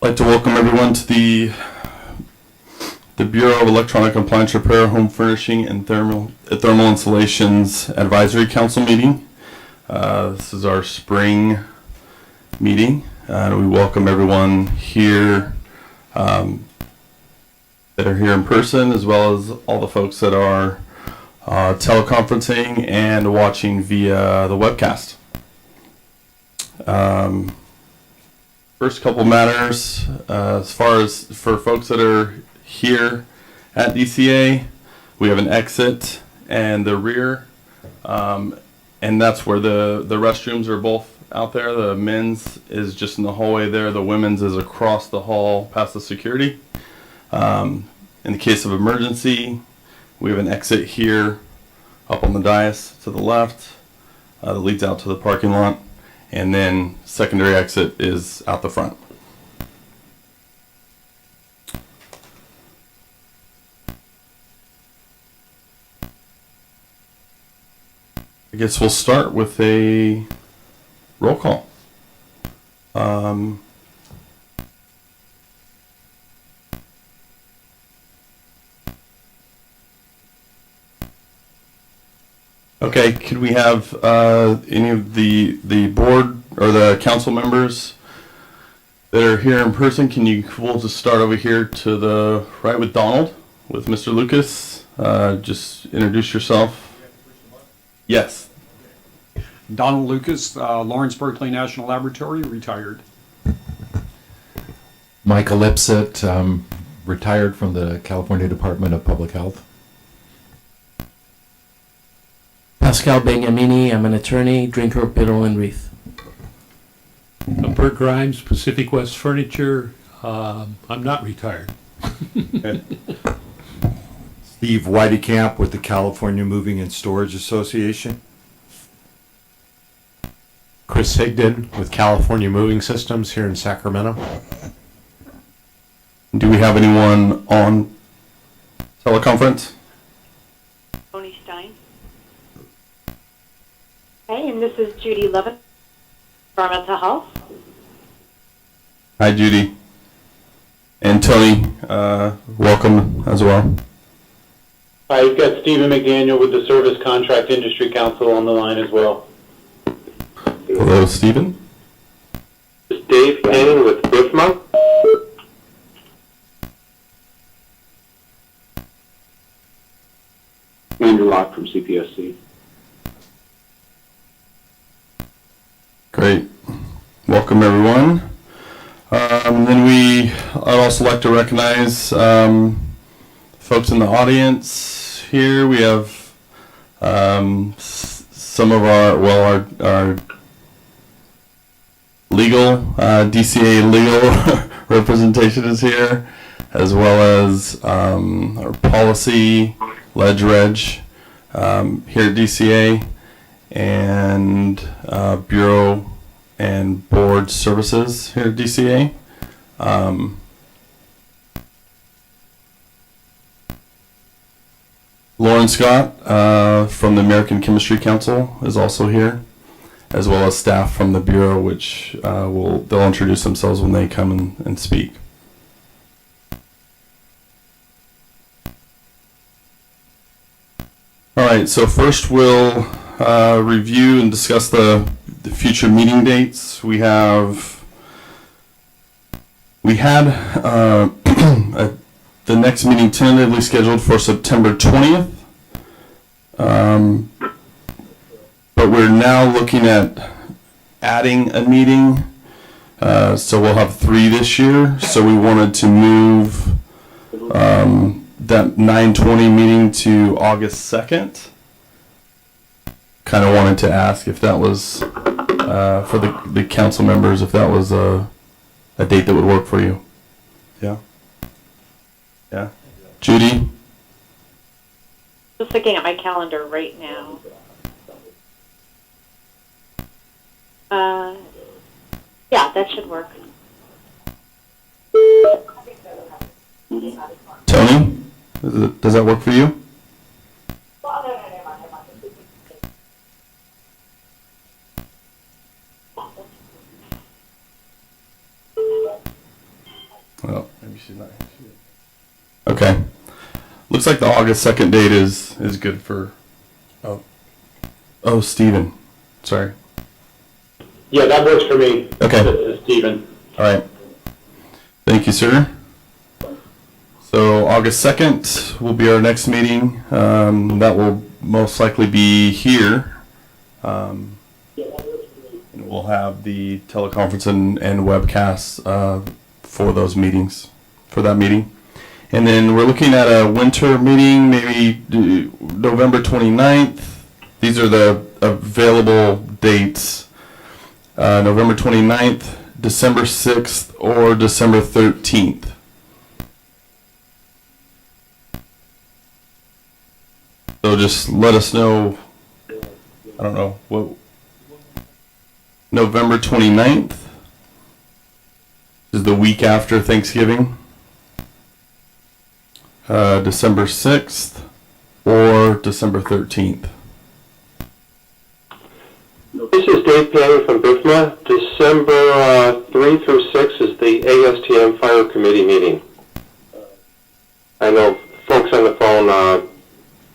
I'd like to welcome everyone to the Bureau of Electronic Appliance Repair, Home Furnishing, and Thermal Installations Advisory Council meeting. This is our spring meeting. We welcome everyone here that are here in person, as well as all the folks that are teleconferencing and watching via the webcast. First couple matters, as far as for folks that are here at DCA, we have an exit and the rear, and that's where the restrooms are both out there. The men's is just in the hallway there. The women's is across the hall past the security. In the case of emergency, we have an exit here up on the dais to the left that leads out to the parking lot. And then secondary exit is out the front. I guess we'll start with a roll call. Okay, could we have any of the board or the council members that are here in person? We'll just start over here to the right with Donald, with Mr. Lucas. Just introduce yourself. Yes. Donald Lucas, Lawrence Berkeley National Laboratory, retired. Michael Lipset, retired from the California Department of Public Health. Pascal Beniamini, I'm an attorney, Drinker, Biddle, and Wreath. Bert Grimes, Pacific West Furniture. I'm not retired. Steve Weidekamp with the California Moving and Storage Association. Chris Higdon with California Moving Systems here in Sacramento. Do we have anyone on teleconference? Tony Stein. Hey, and this is Judy Levin, Environmental Health. Hi, Judy. And Tony, welcome as well. Hi, you've got Stephen McDaniel with the Service Contract Industry Council on the line as well. Hello, Stephen. This is Dave Payne with BIFMA. Interlock from CPSC. Great. Welcome, everyone. I'd also like to recognize folks in the audience here. We have some of our legal, DCA legal representation is here, as well as our policy, reg here at DCA, and Bureau and Board Services here at DCA. Lauren Scott from the American Chemistry Council is also here, as well as staff from the Bureau, which they'll introduce themselves when they come and speak. All right, so first we'll review and discuss the future meeting dates. We had the next meeting tentatively scheduled for September 20th, but we're now looking at adding a meeting, so we'll have 3 this year. So we wanted to move that 9/20 meeting to August 2nd. Kind of wanted to ask if that was, for the council members, if that was a date that would work for you. Yeah. Yeah. Judy? Just looking at my calendar right now. Yeah, that should work. Tony? Does that work for you? Well, maybe she's not. Okay. Looks like the August 2nd date is good for. Oh, Stephen. Sorry. Yeah, that works for me. Okay. Stephen. All right. Thank you, sir. So August 2nd will be our next meeting. That will most likely be here. And we'll have the teleconference and webcast for those meetings, for that meeting. And then we're looking at a winter meeting, maybe November 29th. These are the available dates. November 29th, December 6th, or December 13th. So just let us know, I don't know, what, November 29th is the week after Thanksgiving. December 6th or December 13th. This is Dave Perry from BIFMA. December 3 through 6 is the ASTM Fire Committee meeting. I know folks on the phone,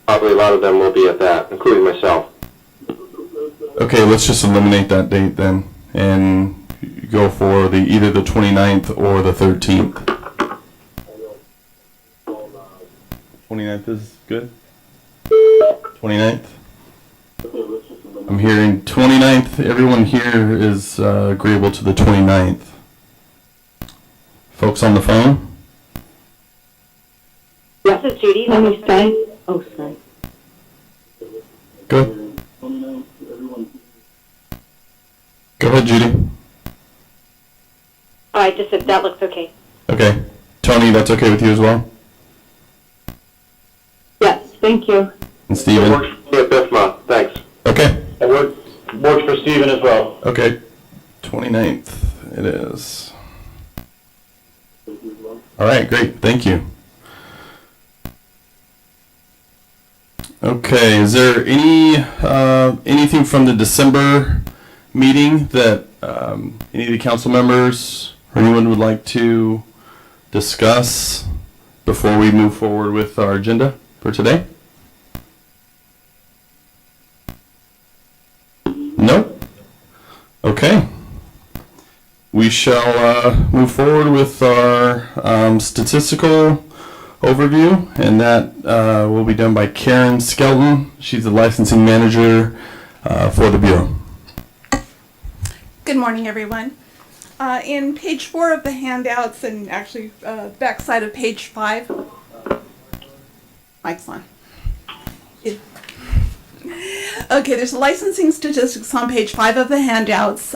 probably a lot of them will be at that, including myself. Okay, let's just eliminate that date then and go for either the 29th or the 13th. 29th is good? 29th? I'm hearing 29th. Everyone here is agreeable to the 29th. Folks on the phone? This is Judy. Oh, sorry. Good. Go ahead, Judy. Oh, I just said that looks okay. Okay. Tony, that's okay with you as well? Yes, thank you. And Stephen? Works for me at BIFMA. Thanks. Okay. That works for Stephen as well. Okay. 29th it is. All right, great. Thank you. Okay, is there anything from the December meeting that any of the council members or anyone would like to discuss before we move forward with our agenda for today? No? Okay. We shall move forward with our statistical overview, and that will be done by Karen Skelton. She's the licensing manager for the Bureau. Good morning, everyone. In page 4 of the handouts, and actually back side of page 5, mic's on. Okay, there's licensing statistics on page 5 of the handouts.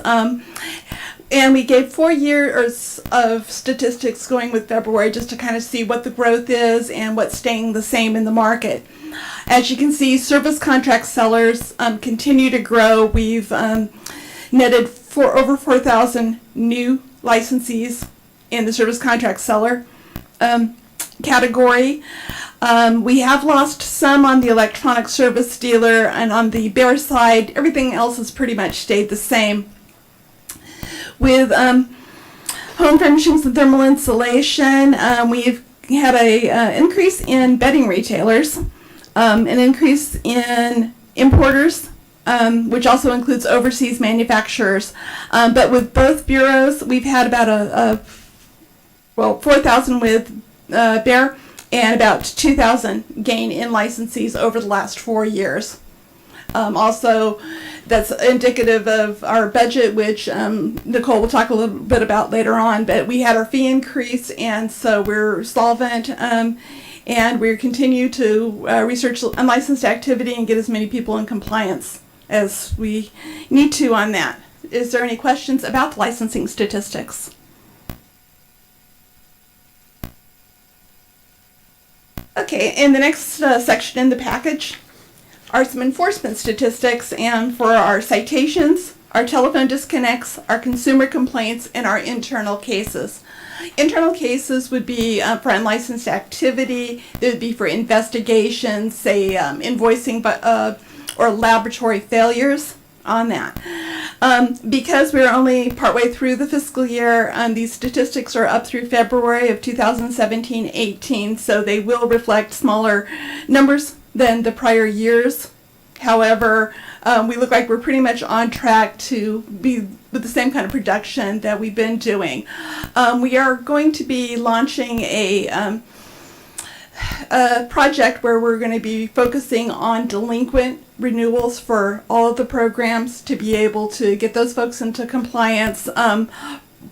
And we gave 4 years of statistics going with February just to kind of see what the growth is and what's staying the same in the market. As you can see, service contract sellers continue to grow. We've netted over 4,000 new licensees in the service contract seller category. We have lost some on the electronic service dealer, and on the Bear side, everything else has pretty much stayed the same. With home furnishings and thermal insulation, we've had a increase in bedding retailers, an increase in importers, which also includes overseas manufacturers. But with both bureaus, we've had about 4,000 with Bear and about 2,000 gain in licensees over the last 4 years. Also, that's indicative of our budget, which Nicole will talk a little bit about later on, but we had our fee increase, and so we're solvent, and we continue to research unlicensed activity and get as many people in compliance as we need to on that. Is there any questions about the licensing statistics? Okay, in the next section in the package are some enforcement statistics, and for our citations, our telephone disconnects, our consumer complaints, and our internal cases. Internal cases would be for unlicensed activity. They would be for investigations, say invoicing or laboratory failures. on that. Because we're only partway through the fiscal year, these statistics are up through February of 2017-18, so they will reflect smaller numbers than the prior years. However, we look like we're pretty much on track to be with the same kind of production that we've been doing. We are going to be launching a project where we're going to be focusing on delinquent renewals for all of the programs to be able to get those folks into compliance.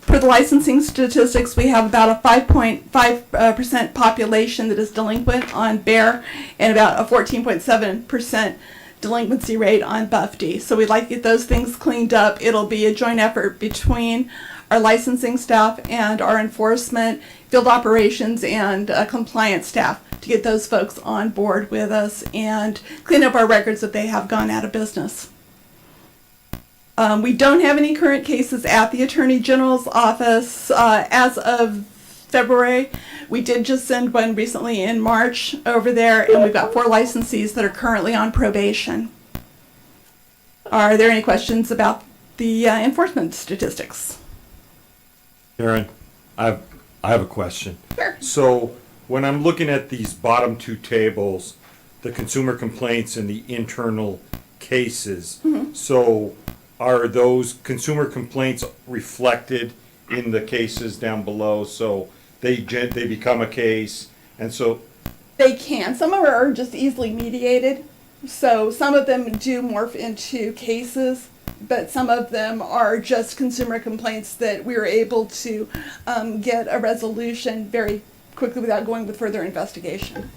For the licensing statistics, we have about a 5.5% population that is delinquent on BEAR and about a 14.7% delinquency rate on BEARHFTI. So we'd like to get those things cleaned up. It'll be a joint effort between our licensing staff and our enforcement, field operations, and compliance staff to get those folks on board with us and clean up our records if they have gone out of business. We don't have any current cases at the Attorney General's office as of February. We did just send one recently in March over there, and we've got 4 licensees that are currently on probation. Are there any questions about the enforcement statistics? Karen, I have a question. Sure. So when I'm looking at these bottom 2 tables, the consumer complaints and the internal cases, so are those consumer complaints reflected in the cases down below? So they become a case, and so They can. Some of them are just easily mediated. So some of them do morph into cases, but some of them are just consumer complaints that we were able to get a resolution very quickly without going with further investigation.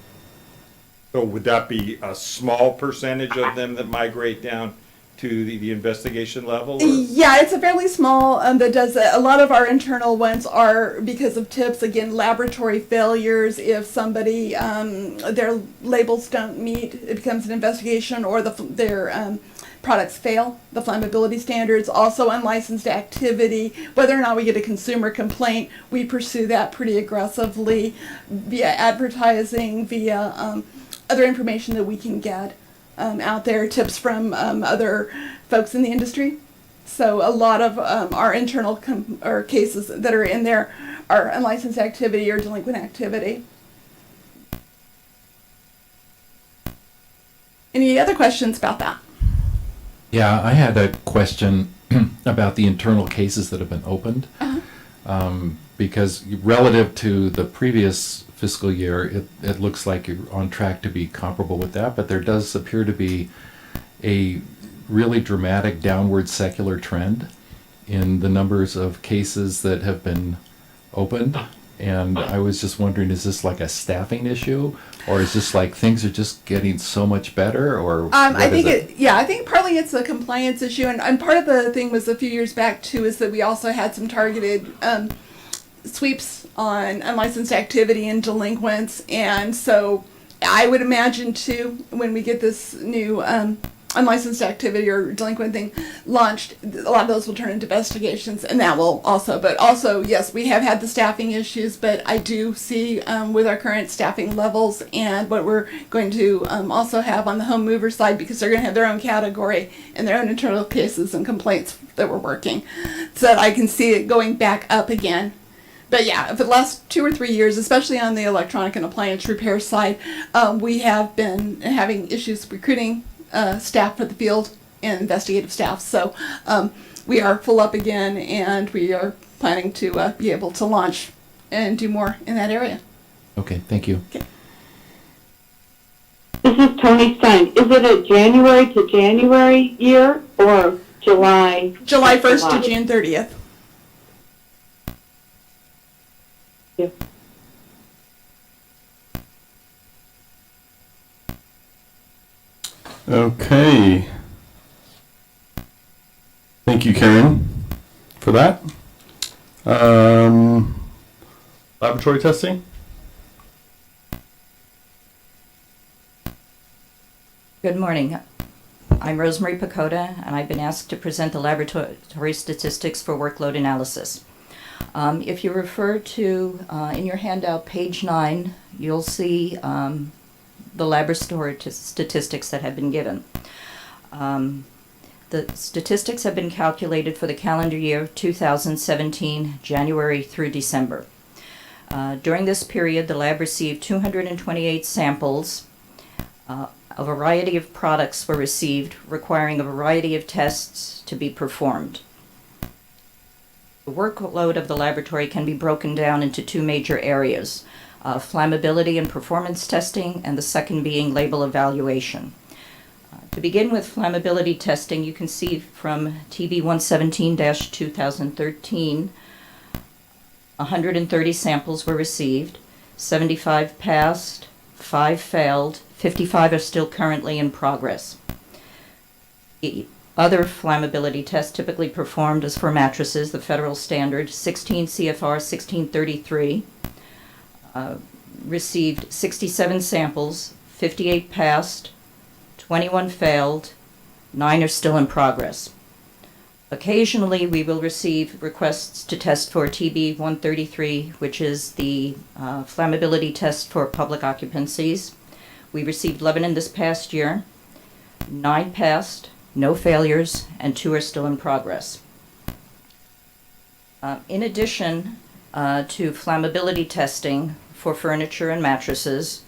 so would that be a small percentage of them that migrate down to the investigation level? Or? Yeah, it's a fairly small that does a lot of our internal ones are because of tips, again, laboratory failures. If somebody, their labels don't meet, it becomes an investigation, or their products fail the flammability standards. Also unlicensed activity, whether or not we get a consumer complaint, we pursue that pretty aggressively via advertising, via other information that we can get. Out there, tips from other folks in the industry. So a lot of our internal or cases that are in there are unlicensed activity or delinquent activity. Any other questions about that? Yeah, I had a question about the internal cases that have been opened. Because relative to the previous fiscal year, it looks like you're on track to be comparable with that, but there does appear to be a really dramatic downward secular trend in the numbers of cases that have been opened. And I was just wondering, is this like a staffing issue, or is this like things are just getting so much better, or I think I think partly it's a compliance issue, and part of the thing was a few years back too is that we also had some targeted sweeps on unlicensed activity and delinquents, and so I would imagine too when we get this new unlicensed activity or delinquent thing launched, a lot of those will turn into investigations, and that will also, but also, yes, we have had the staffing issues, but I do see with our current staffing levels and what we're going to also have on the home mover side, because they're going to have their own category and their own internal cases and complaints that we're working, so that I can see it going back up again. But yeah, for the last 2 or 3 years, especially on the electronic and appliance repair side, we have been having issues recruiting staff for the field and investigative staff. So we are full up again, and we are planning to be able to launch and do more in that area. Okay, thank you. Okay. This is Tony Stein. Is it a January to January year or July? July 1st to June 30th. Yeah. Okay. Thank you, Karen, for that. Laboratory testing? Good morning. I'm Rosemary Pacoda, and I've been asked to present the laboratory statistics for workload analysis. If you refer to, in your handout, page 9, you'll see the laboratory statistics that have been given. The statistics have been calculated for the calendar year 2017, January through December. During this period, the lab received 228 samples. A variety of products were received, requiring a variety of tests to be performed. The workload of the laboratory can be broken down into two major areas, flammability and performance testing, and the second being label evaluation. To begin with flammability testing, you can see from TB 117-2013, 130 samples were received, 75 passed, 5 failed, 55 are still currently in progress. The other flammability tests typically performed is for mattresses, the federal standard 16 CFR 1633, received 67 samples, 58 passed, 21 failed, 9 are still in progress. Occasionally, we will receive requests to test for TB 133, which is the flammability test for public occupancies. We received 11 in this past year, 9 passed, no failures, and 2 are still in progress. In addition to flammability testing for furniture and mattresses,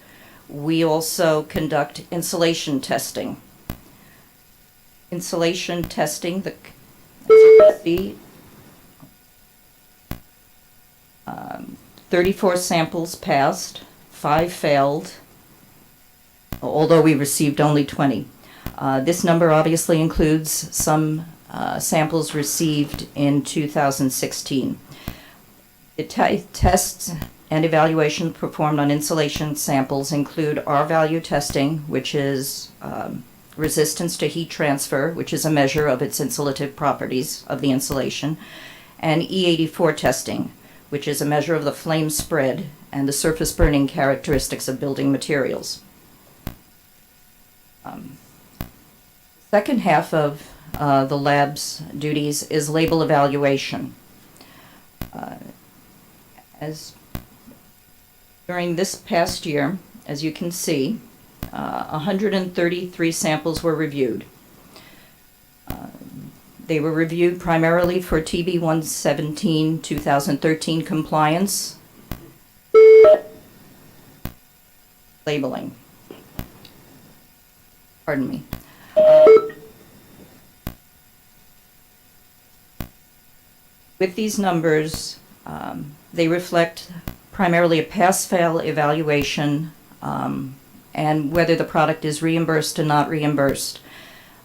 we also conduct insulation testing. Insulation testing, as you can see, 34 samples passed, 5 failed, although we received only 20. This number obviously includes some samples received in 2016. The tests and evaluation performed on insulation samples include R-value testing, which is resistance to heat transfer, which is a measure of its insulative properties of the insulation, and E84 testing, which is a measure of the flame spread and the surface burning characteristics of building materials. Second half of the lab's duties is label evaluation. As during this past year, as you can see, 133 samples were reviewed. They were reviewed primarily for TB 117-2013 compliance, labeling. Pardon me. With these numbers, they reflect primarily a pass-fail evaluation and whether the product is reimbursed or not reimbursed.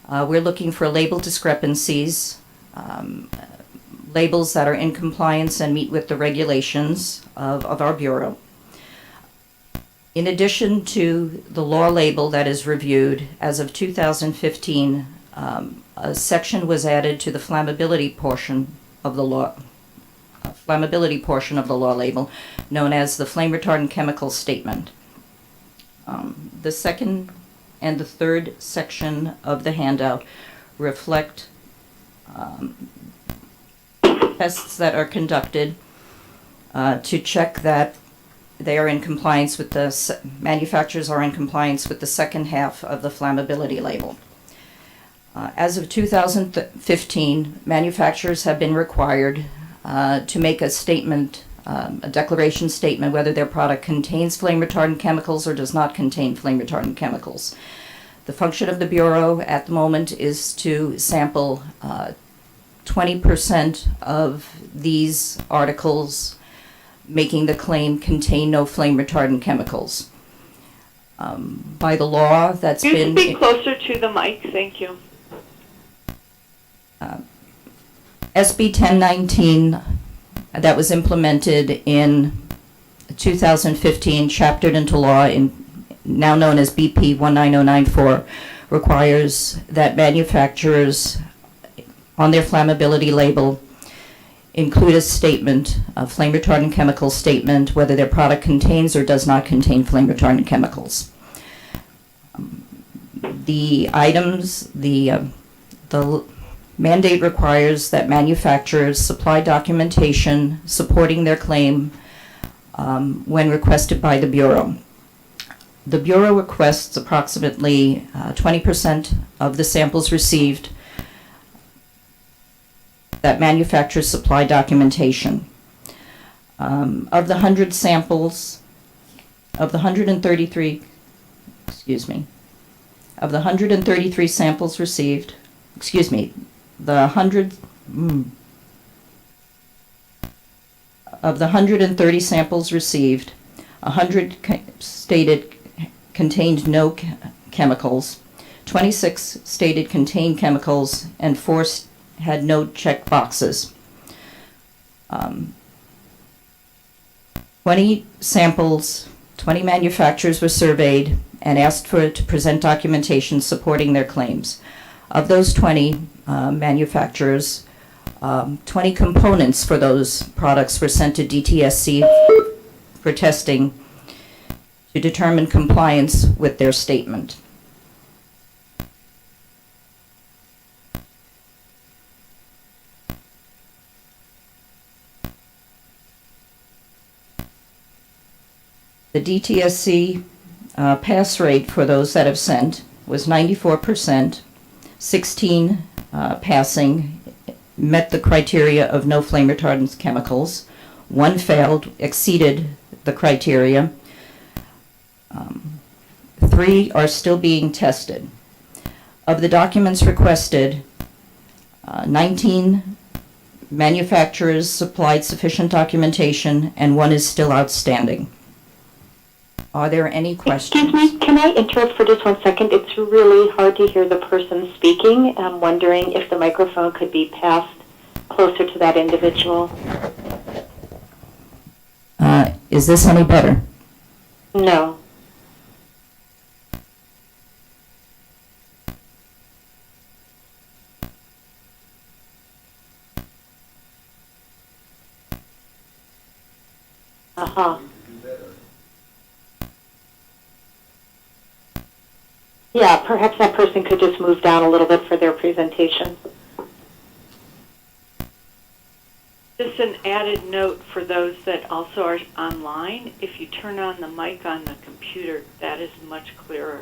We're looking for label discrepancies, labels that are in compliance and meet with the regulations of our Bureau. In addition to the law label that is reviewed, as of 2015, a section was added to the flammability portion of the law label, known as the flame retardant chemical statement. The second and the third section of the handout reflect tests that are conducted to check that they are in compliance with the manufacturers are in compliance with the second half of the flammability label. As of 2015, manufacturers have been required to make a statement, a declaration statement, whether their product contains flame retardant chemicals or does not contain flame retardant chemicals. The function of the Bureau at the moment is to sample 20% of these articles making the claim contain no flame retardant chemicals. By the law that's Can you been... speak closer to the mic? Thank you. SB 1019 that was implemented in 2015, chaptered into law, now known as BP 19094, requires that manufacturers on their flammability label include a statement, a flame retardant chemical statement, whether their product contains or does not contain flame retardant chemicals. The items, the mandate requires that manufacturers supply documentation supporting their claim when requested by the Bureau. The Bureau requests approximately 20% of the samples received that manufacturers supply documentation. Of the 100 samples, of the 133, excuse me, of the 133 samples received, excuse me, the 100, of the 130 samples received, 100 stated contained no chemicals, 26 stated contained chemicals, and 4 had no check boxes. 20 samples, 20 manufacturers were surveyed and asked to present documentation supporting their claims. Of those 20 manufacturers, 20 components for those products were sent to DTSC for testing to determine compliance with their statement. The DTSC pass rate for those that have sent was 94%, 16 passing met the criteria of no flame retardant chemicals, 1 failed, exceeded the criteria, 3 are still being tested. Of the documents requested, 19 manufacturers supplied sufficient documentation and 1 is still outstanding. Are there any questions? Excuse me, can I interrupt for just 1 second? It's really hard to hear the person speaking. I'm wondering if the microphone could be passed closer to that individual. Is this any better? No. Uh-huh. Yeah, perhaps that person could just move down a little bit for their presentation. Just an added note for those that also are online, if you turn on the mic on the computer, that is much clearer.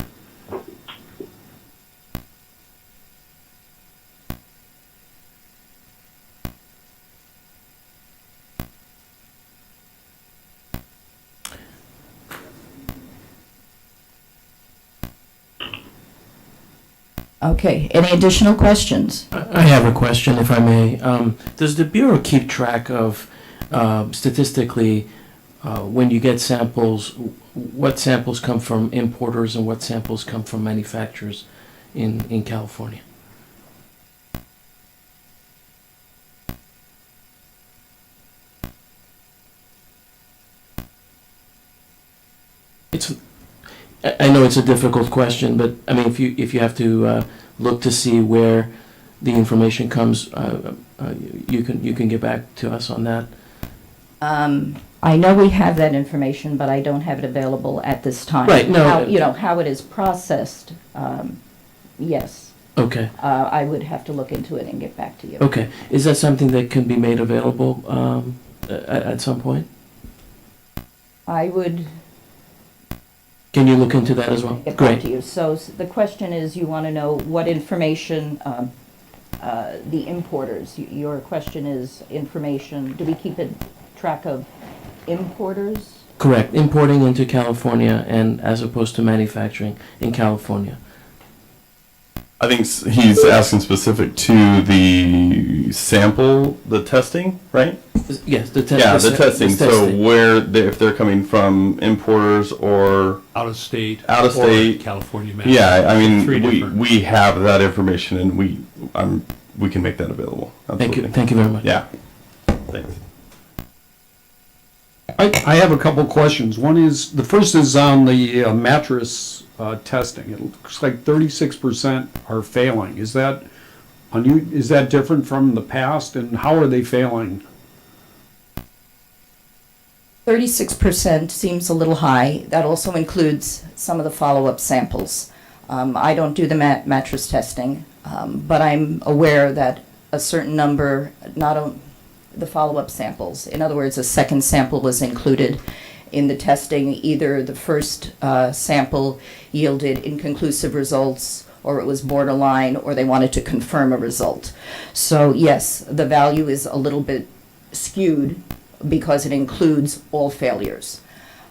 Okay, any additional questions? I have a question, if I may. Does the Bureau keep track of, statistically, when you get samples, what samples come from importers and what samples come from manufacturers in California? I know it's a difficult question, but I mean, if you have to look to see where the information comes, you can get back to us on that. I know we have that information, but I don't have it available at this time. Right. No. How it is processed. Yes. Okay. I would have to look into it and get back to you. Okay. Is that something that can be made available at some point? I would. Can you look into that as well? Get Great. back to you. So the question is, you want to know what information the importers. Your question is information. Do we keep track of importers? Correct. Importing into California and as opposed to manufacturing in California. I think he's asking specific to the sample, the testing, right? Yes, the testing. So if they're coming from importers or Out of state, or California. Yeah, I mean, Three different. we have that information and we can make that available. Absolutely. Thank you very much. Yeah. Thanks. I have a couple questions. The first is on the mattress testing. It looks like 36% are failing. Is that different from the past, and how are they failing? 36% seems a little high. That also includes some of the follow-up samples. I don't do the mattress testing, but I'm aware that a certain number, the follow-up samples, in other words, a second sample was included in the testing. Either the first sample yielded inconclusive results, or it was borderline, or they wanted to confirm a result. So yes, the value is a little bit skewed because it includes all failures.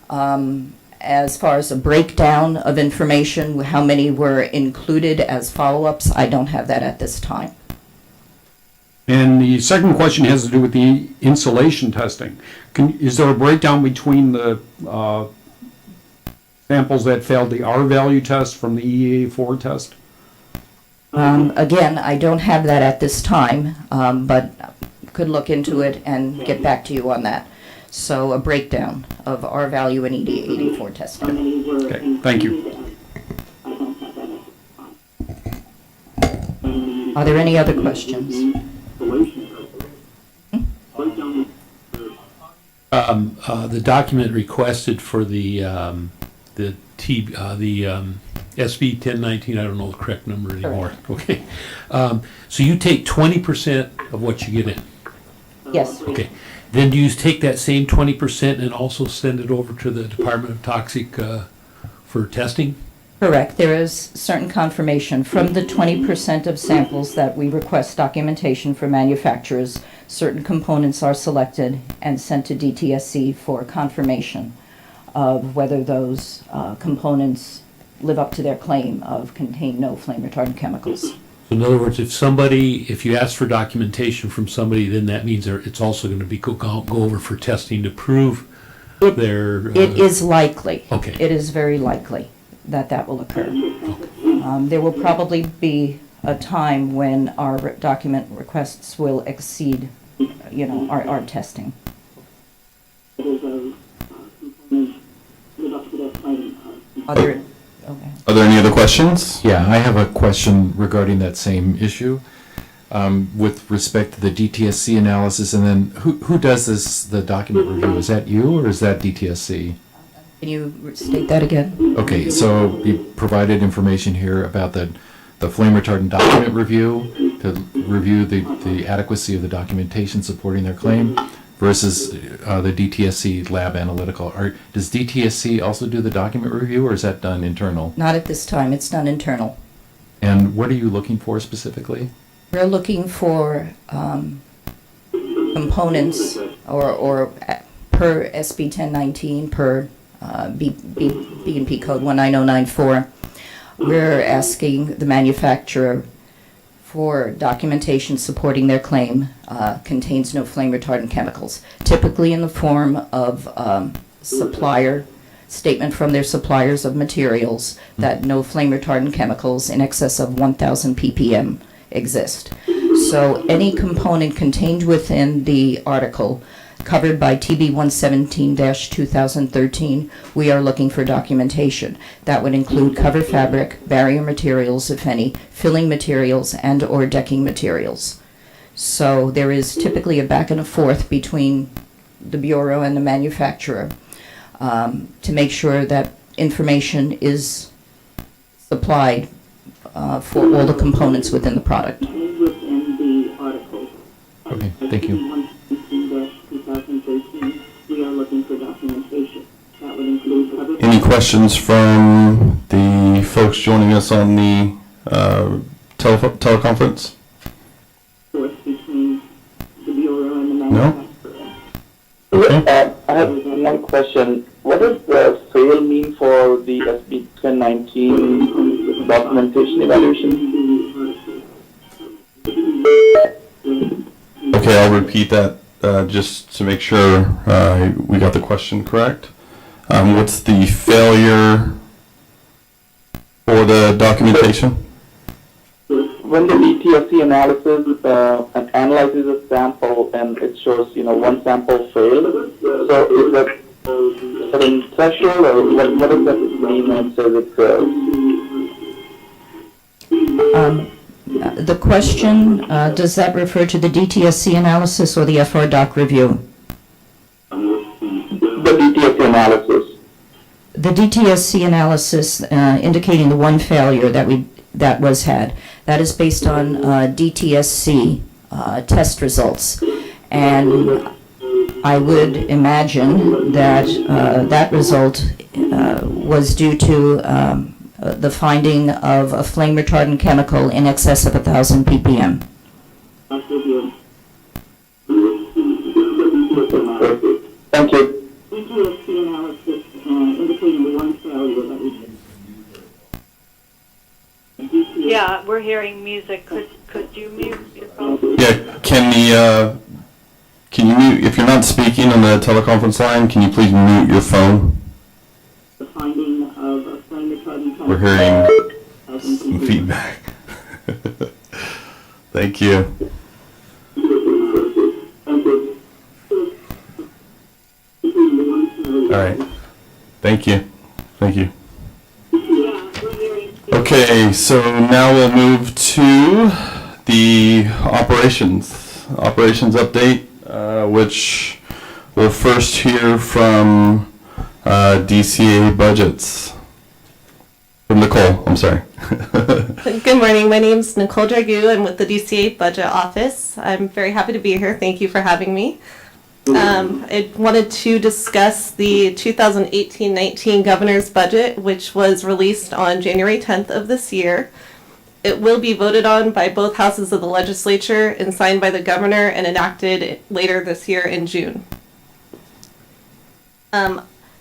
As far as a breakdown of information, how many were included as follow-ups, I don't have that at this time. And the second question has to do with the insulation testing. Is there a breakdown between the samples that failed the R-value test from the EA4 test? Again, I don't have that at this time, but could look into it and get back to you on that. So a breakdown of R-value and ED84 testing. Okay, thank you. Are there any other questions? The document requested for the SB 1019, I don't know the correct number anymore. Okay. So you take 20% of what you get in. Yes. Okay. Then do you take that same 20% and also send it over to the Department of Toxic for testing? Correct. There is certain confirmation from the 20% of samples that we request documentation for manufacturers. Certain components are selected and sent to DTSC for confirmation of whether those components live up to their claim of contain no flame retardant chemicals. In other words, if you ask for documentation from somebody, then that means it's also going to be go over for testing to prove their... It is likely. Okay. It is very likely that will occur. There will probably be a time when our document requests will exceed, our testing. Are there any other questions? Yeah, I have a question regarding that same issue with respect to the DTSC analysis, and then who does the document review? Is that you or is that DTSC? Can you state that again? Okay, so you provided information here about the flame retardant document review to review the adequacy of the documentation supporting their claim versus the DTSC lab analytical. Does DTSC also do the document review, or is that done internal? Not at this time. It's done internal. And what are you looking for specifically? We're looking for components or per SB 1019, per B&P code 19094. We're asking the manufacturer for documentation supporting their claim contains no flame retardant chemicals, typically in the form of supplier statement from their suppliers of materials that no flame retardant chemicals in excess of 1,000 ppm exist. So any component contained within the article covered by TB 117-2013, we are looking for documentation. That would include cover fabric, barrier materials, if any, filling materials, and or decking materials. So there is typically a back and a forth between the Bureau and the manufacturer to make sure that information is supplied for all the components within the product. Okay, thank you. Any questions from the folks joining us on the teleconference? No? Okay. I have one question. What does the fail mean for the SB 1019 documentation evaluation? Okay, I'll repeat that just to make sure we got the question correct. What's the failure for the documentation? When the DTSC analysis analyzes a sample and it shows, one sample failed, so is that certain threshold, or what does that mean when it says it failed? The question, does that refer to the DTSC analysis or the FR doc review? The DTSC analysis. The DTSC analysis indicating the one failure that was had, that is based on DTSC test results. And I would imagine that that result was due to the finding of a flame retardant chemical in excess of 1,000 ppm. Thank you. ETSC analysis indicating the one failure that we did. Yeah, we're hearing music. Could you mute your phone? Yeah, can you mute, if you're not speaking on the teleconference line, can you please mute your phone? The finding of a flame retardant chemical. We're hearing some feedback. Thank you. All right. Thank you. Thank you. Okay, so now we'll move to the operations update, which we'll first hear from DCA budgets. From Nicole, I'm sorry. Good morning. My name is Nicole Dragoo. I'm with the DCA Budget Office. I'm very happy to be here. Thank you for having me. I wanted to discuss the 2018-19 governor's budget, which was released on January 10th of this year. It will be voted on by both houses of the legislature and signed by the governor and enacted later this year in June.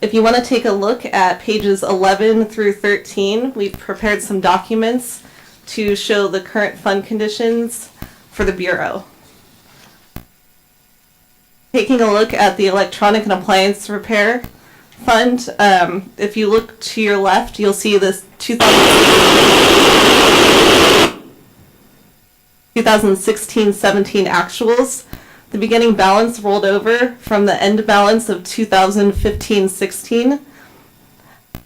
If you want to take a look at pages 11 through 13, we've prepared some documents to show the current fund conditions for the Bureau. Taking a look at the electronic and appliance repair fund, if you look to your left, you'll see this 2016-17 actuals. The beginning balance rolled over from the end balance of 2015-16.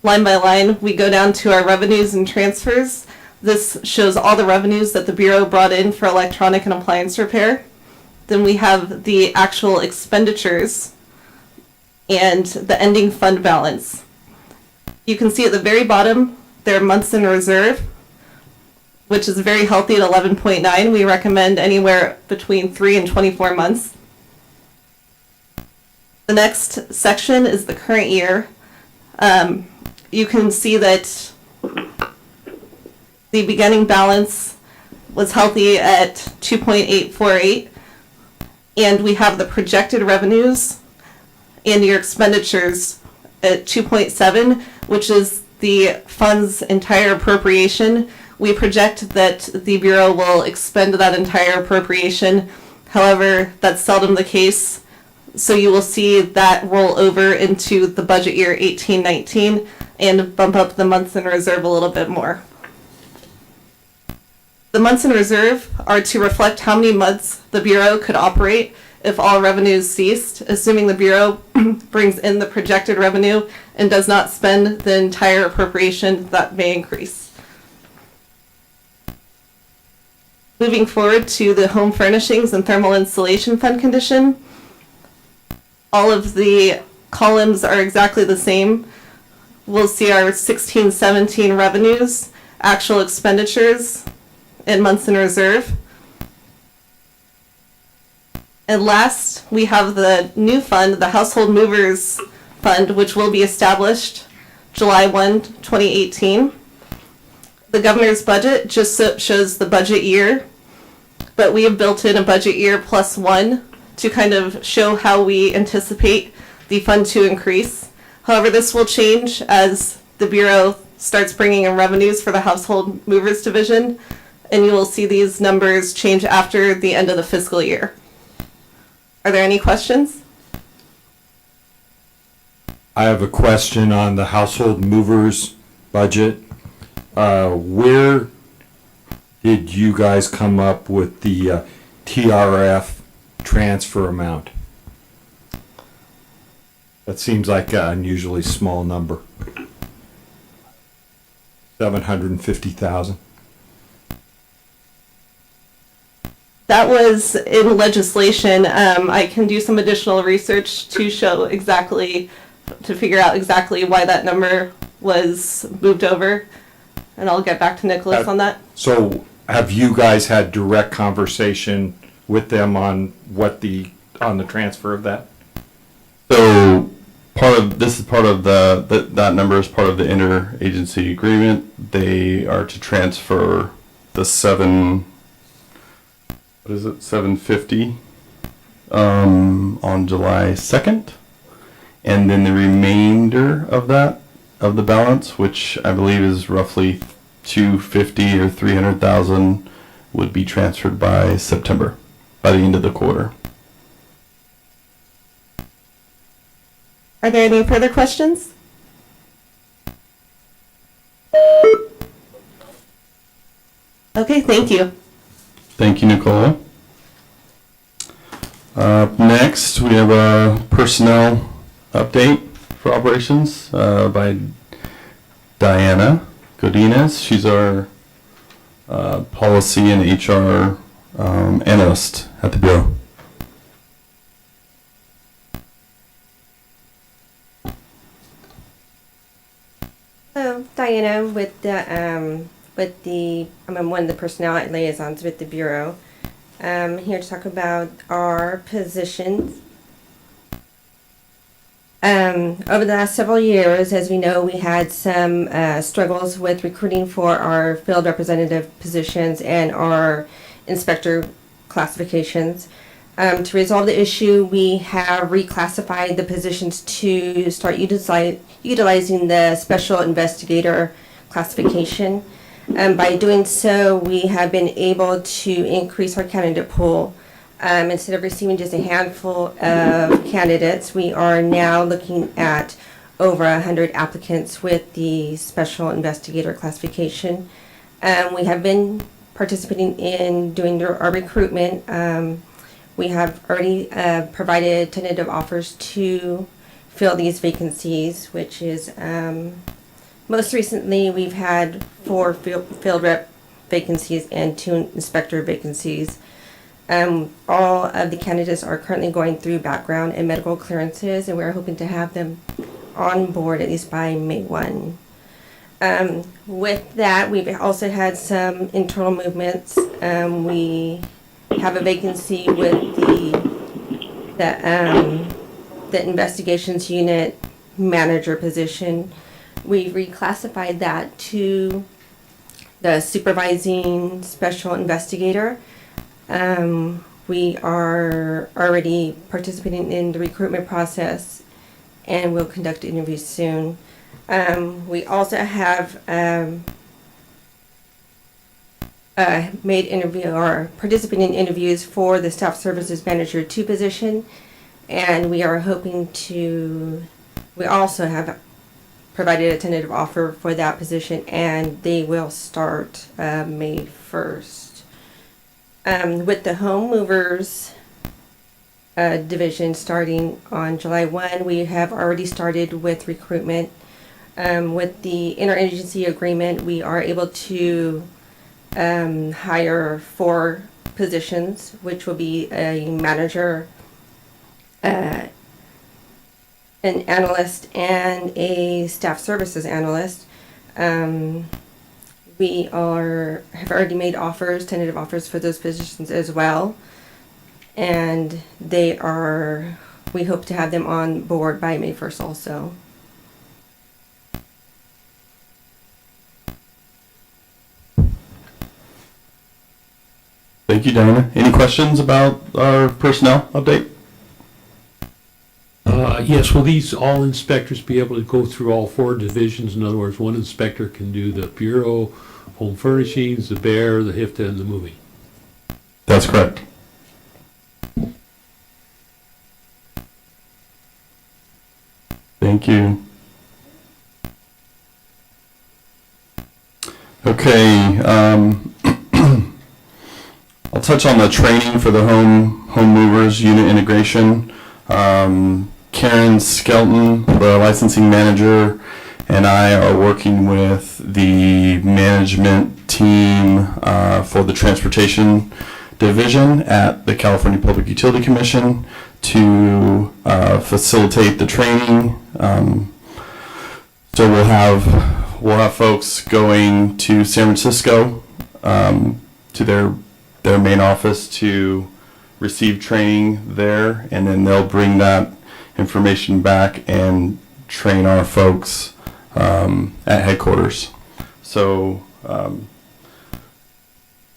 Line by line, we go down to our revenues and transfers. This shows all the revenues that the Bureau brought in for electronic and appliance repair. Then we have the actual expenditures and the ending fund balance. You can see at the very bottom, there are months in reserve, which is very healthy at 11.9. We recommend anywhere between 3 and 24 months. The next section is the current year. You can see that the beginning balance was healthy at 2.848. And we have the projected revenues and your expenditures at 2.7, which is the fund's entire appropriation. We project that the Bureau will expend that entire appropriation. However, that's seldom the case. So you will see that roll over into the budget year 18-19 and bump up the months in reserve a little bit more. The months in reserve are to reflect how many months the Bureau could operate if all revenues ceased, assuming the Bureau brings in the projected revenue and does not spend the entire appropriation that may increase. Moving forward to the home furnishings and thermal insulation fund condition, all of the columns are exactly the same. We'll see our 16-17 revenues, actual expenditures, and months in reserve. And last, we have the new fund, the Household Movers Fund, which will be established July 1, 2018. The governor's budget just shows the budget year, but we have built in a budget year +1 to kind of show how we anticipate the fund to increase. However, this will change as the Bureau starts bringing in revenues for the Household Movers Division, and you will see these numbers change after the end of the fiscal year. Are there any questions? I have a question on the household movers budget. Where did you guys come up with the TRF transfer amount? That seems like an unusually small number. 750,000. That was in legislation. I can do some additional research to show exactly, to figure out exactly why that number was moved over. And I'll get back to Nicholas on that. So have you guys had direct conversation with them on what on the transfer of that? So this is part of that number is part of the interagency agreement. They are to transfer the 750 on July 2nd, and then the remainder of that, of the balance, which I believe is roughly 250 or 300,000, would be transferred by September, by the end of the quarter. Are there any further questions? Okay, thank you. Thank you, Nicole. Next, we have a personnel update for operations by Diana Godinez. She's our policy and HR analyst at the Bureau. Hello, Diana with the I'm one of the personnel liaisons with the Bureau. I'm here to talk about our positions. Over the last several years, as we know, we had some struggles with recruiting for our field representative positions and our inspector classifications. To resolve the issue, we have reclassified the positions to start utilizing the special investigator classification. By doing so, we have been able to increase our candidate pool. Instead of receiving just a handful of candidates, we are now looking at over 100 applicants with the special investigator classification. We have been participating in doing our recruitment. We have already provided tentative offers to fill these vacancies, which is most recently we've had 4 field rep vacancies and 2 inspector vacancies. All of the candidates are currently going through background and medical clearances, and we're hoping to have them on board at least by May 1. With that, we've also had some internal movements. We have a vacancy with the investigations unit manager position. We've reclassified that to the supervising special investigator. We are already participating in the recruitment process and will conduct interviews soon. We also have participating in interviews for the staff services manager 2 position, and we are hoping we also have provided a tentative offer for that position, and they will start May 1st. With the home movers division starting on July 1, we have already started with recruitment. With the interagency agreement, we are able to hire 4 positions, which will be a manager, an analyst, and a staff services analyst. We have already made offers, tentative offers for those positions as well, and we hope to have them on board by May 1st also. Thank you, Diana. Any questions about our personnel update? Yes, will these all inspectors be able to go through all 4 divisions? In other words, one inspector can do the Bureau, Home Furnishings, the BEAR, the BEARHFTI, and the moving. That's correct. Thank you. Okay, I'll touch on the training for the home movers unit integration. Karen Skelton, the licensing manager, and I are working with the management team for the transportation division at the California Public Utility Commission to facilitate the training. So we'll have folks going to San Francisco to their main office to receive training there, and then they'll bring that information back and train our folks at headquarters. So, well,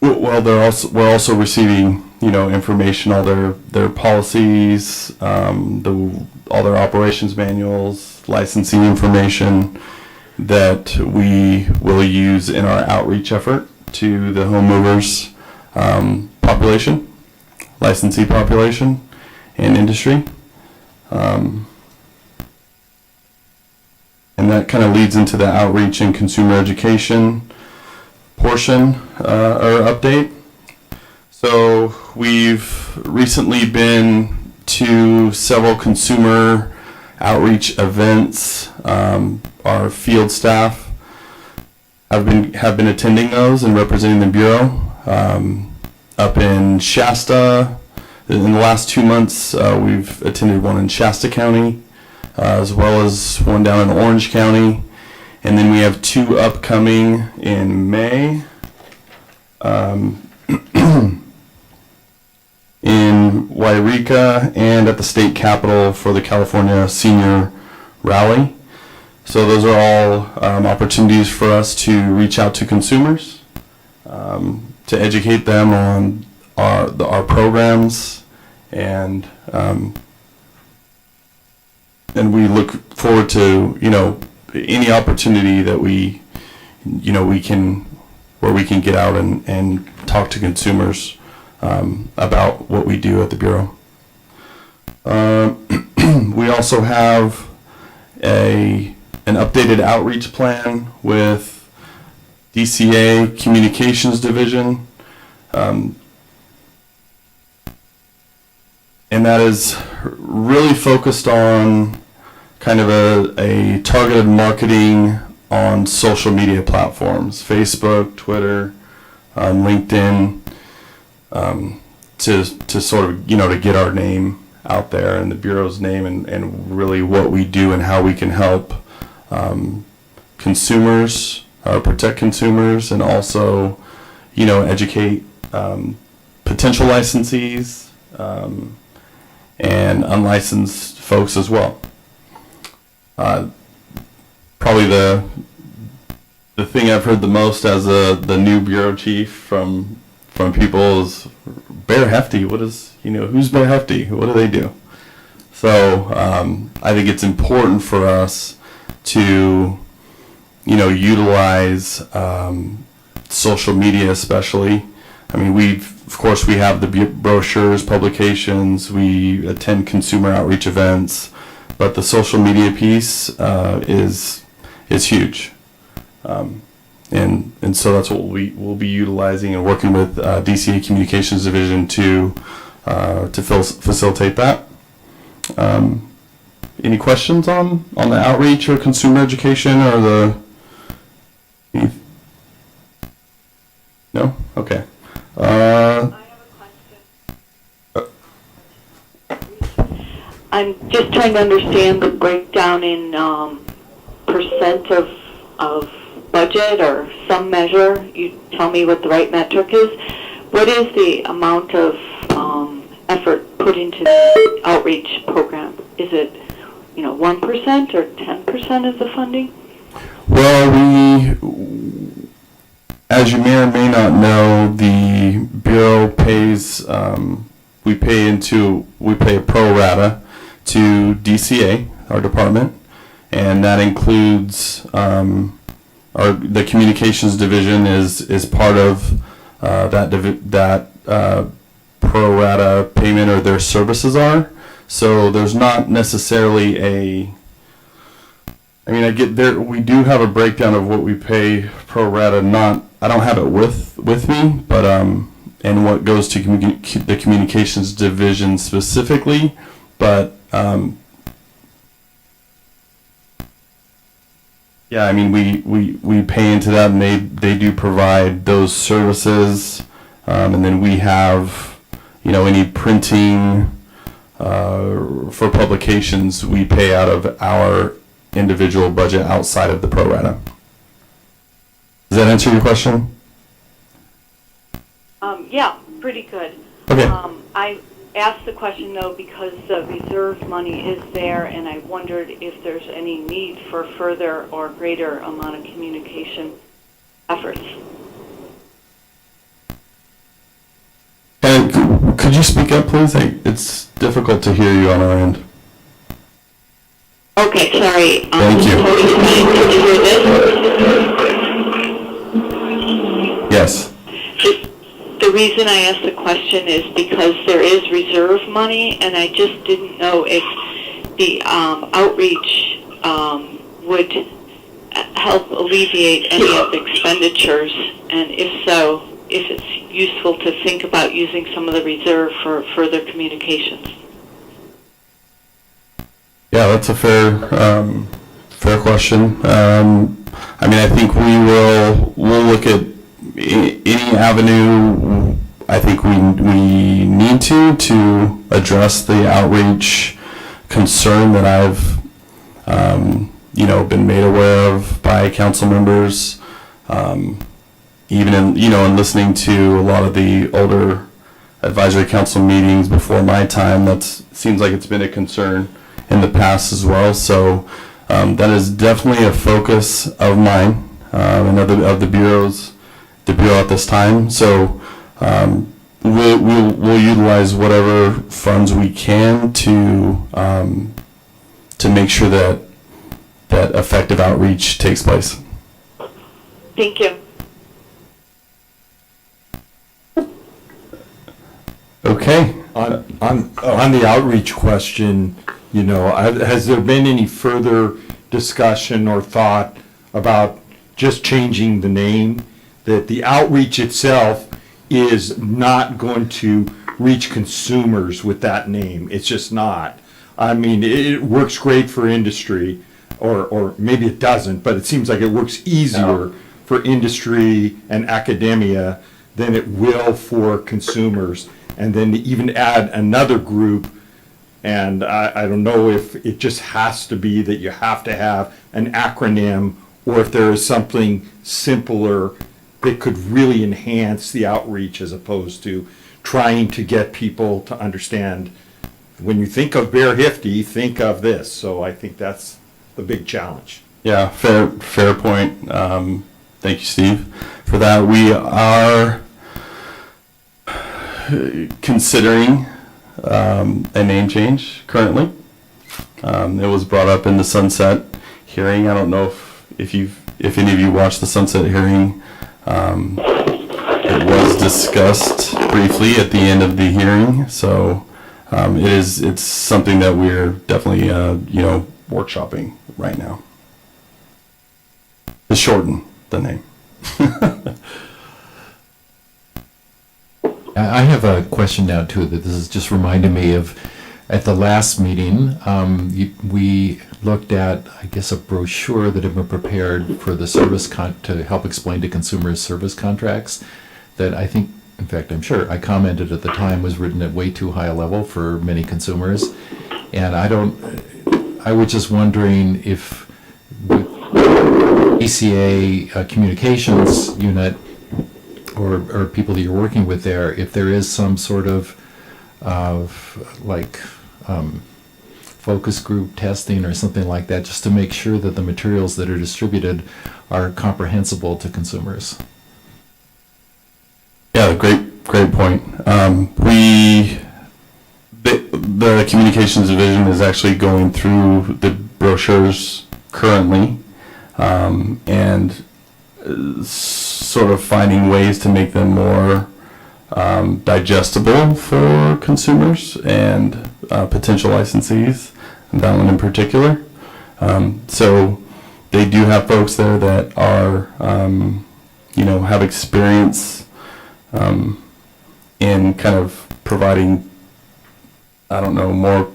we're also receiving, information, all their policies, all their operations manuals, licensing information that we will use in our outreach effort to the home movers population, licensee population, and industry. And that kind of leads into the outreach and consumer education portion or update. So we've recently been to several consumer outreach events. Our field staff have been attending those and representing the Bureau. Up in Shasta, in the last 2 months, we've attended one in Shasta County, as well as one down in Orange County. And then we have 2 upcoming in May. In Wairika and at the state capitol for the California Senior Rally. So those are all opportunities for us to reach out to consumers, to educate them on our programs, and we look forward to any opportunity that we can get out and talk to consumers about what we do at the Bureau. We also have an updated outreach plan with DCA Communications Division, and that is really focused on kind of a targeted marketing on social media platforms, Facebook, Twitter, LinkedIn, to sort of, to get our name out there and the Bureau's name and really what we do and how we can help consumers, protect consumers, and also, educate potential licensees and unlicensed folks as well. Probably the thing I've heard the most as the new bureau chief from people is BEARHFTI. What is, who's BEARHFTI? What do they do? So I think it's important for us to, utilize social media, especially. I mean, of course, we have the brochures, publications, we attend consumer outreach events, but the social media piece is huge. And so that's what we'll be utilizing and working with DCA Communications Division to facilitate that. Any questions on the outreach or consumer education or the? No? Okay. I have a question. I'm just trying to understand the breakdown in percent of budget or some measure. You tell me what the right metric is. What is the amount of effort put into the outreach program? Is it 1% or 10% of the funding? Well, as you may or may not know, the Bureau pays, we pay a pro rata to DCA, our department, and that includes the communications division is part of that pro rata payment, or their services are. So there's not necessarily I get there. We do have a breakdown of what we pay pro rata. I don't have it with me, but and what goes to the communications division specifically, but yeah, I mean we pay into that, and they do provide those services, and then we have any printing for publications we pay out of our individual budget outside of the pro rata. Does that answer your question? Yeah, pretty good. Okay. I asked the question, though, because the reserve money is there, and I wondered if there's any need for further or greater amount of communication efforts. Could you speak up, please? It's difficult to hear you on our end. Okay, sorry. Thank you. Could you hear this? Yes. The reason I asked the question is because there is reserve money, and I just didn't know if the outreach would help alleviate any of the expenditures, and if so, if it's useful to think about using some of the reserve for further communications. Yeah, that's a fair question. I mean, I think we'll look at any avenue. I think we need to address the outreach concern that I've been made aware of by council members. Even in listening to a lot of the older advisory council meetings before my time, that seems like it's been a concern in the past as well. So that is definitely a focus of mine and of the bureau at this time. So we'll utilize whatever funds we can to make sure that effective outreach takes place. Thank you. Okay. On the outreach question, has there been any further discussion or thought about just changing the name? That the outreach itself is not going to reach consumers with that name. It's just not. I mean, it works great for industry, or maybe it doesn't, but it seems like it works easier for industry and academia than it will for consumers. And then to even add another group, and I don't know if it just has to be that you have to have an acronym, or if there is something simpler that could really enhance the outreach as opposed to trying to get people to understand. When you think of BEARHFTI, think of this. So I think that's the big challenge. Yeah, fair point. Thank you, Steve, for that. We are considering a name change currently. It was brought up in the sunset hearing. I don't know if any of you watched the sunset hearing. It was discussed briefly at the end of the hearing, so it's something that we're definitely workshopping right now to shorten the name. I have a question now too, that this is just reminding me of, at the last meeting, we looked at, I guess, a brochure that had been prepared for the to help explain to consumers service contracts, that I think, in fact, I'm sure I commented at the time, was written at way too high a level for many consumers. And I was just wondering if with ACA communications unit, or people that you're working with there, if there is some sort of focus group testing or something like that, just to make sure that the materials that are distributed are comprehensible to consumers. Yeah, great point. The communications division is actually going through the brochures currently, and sort of finding ways to make them more digestible for consumers and potential licensees, that one in particular. So they do have folks there that are, have experience in kind of providing, more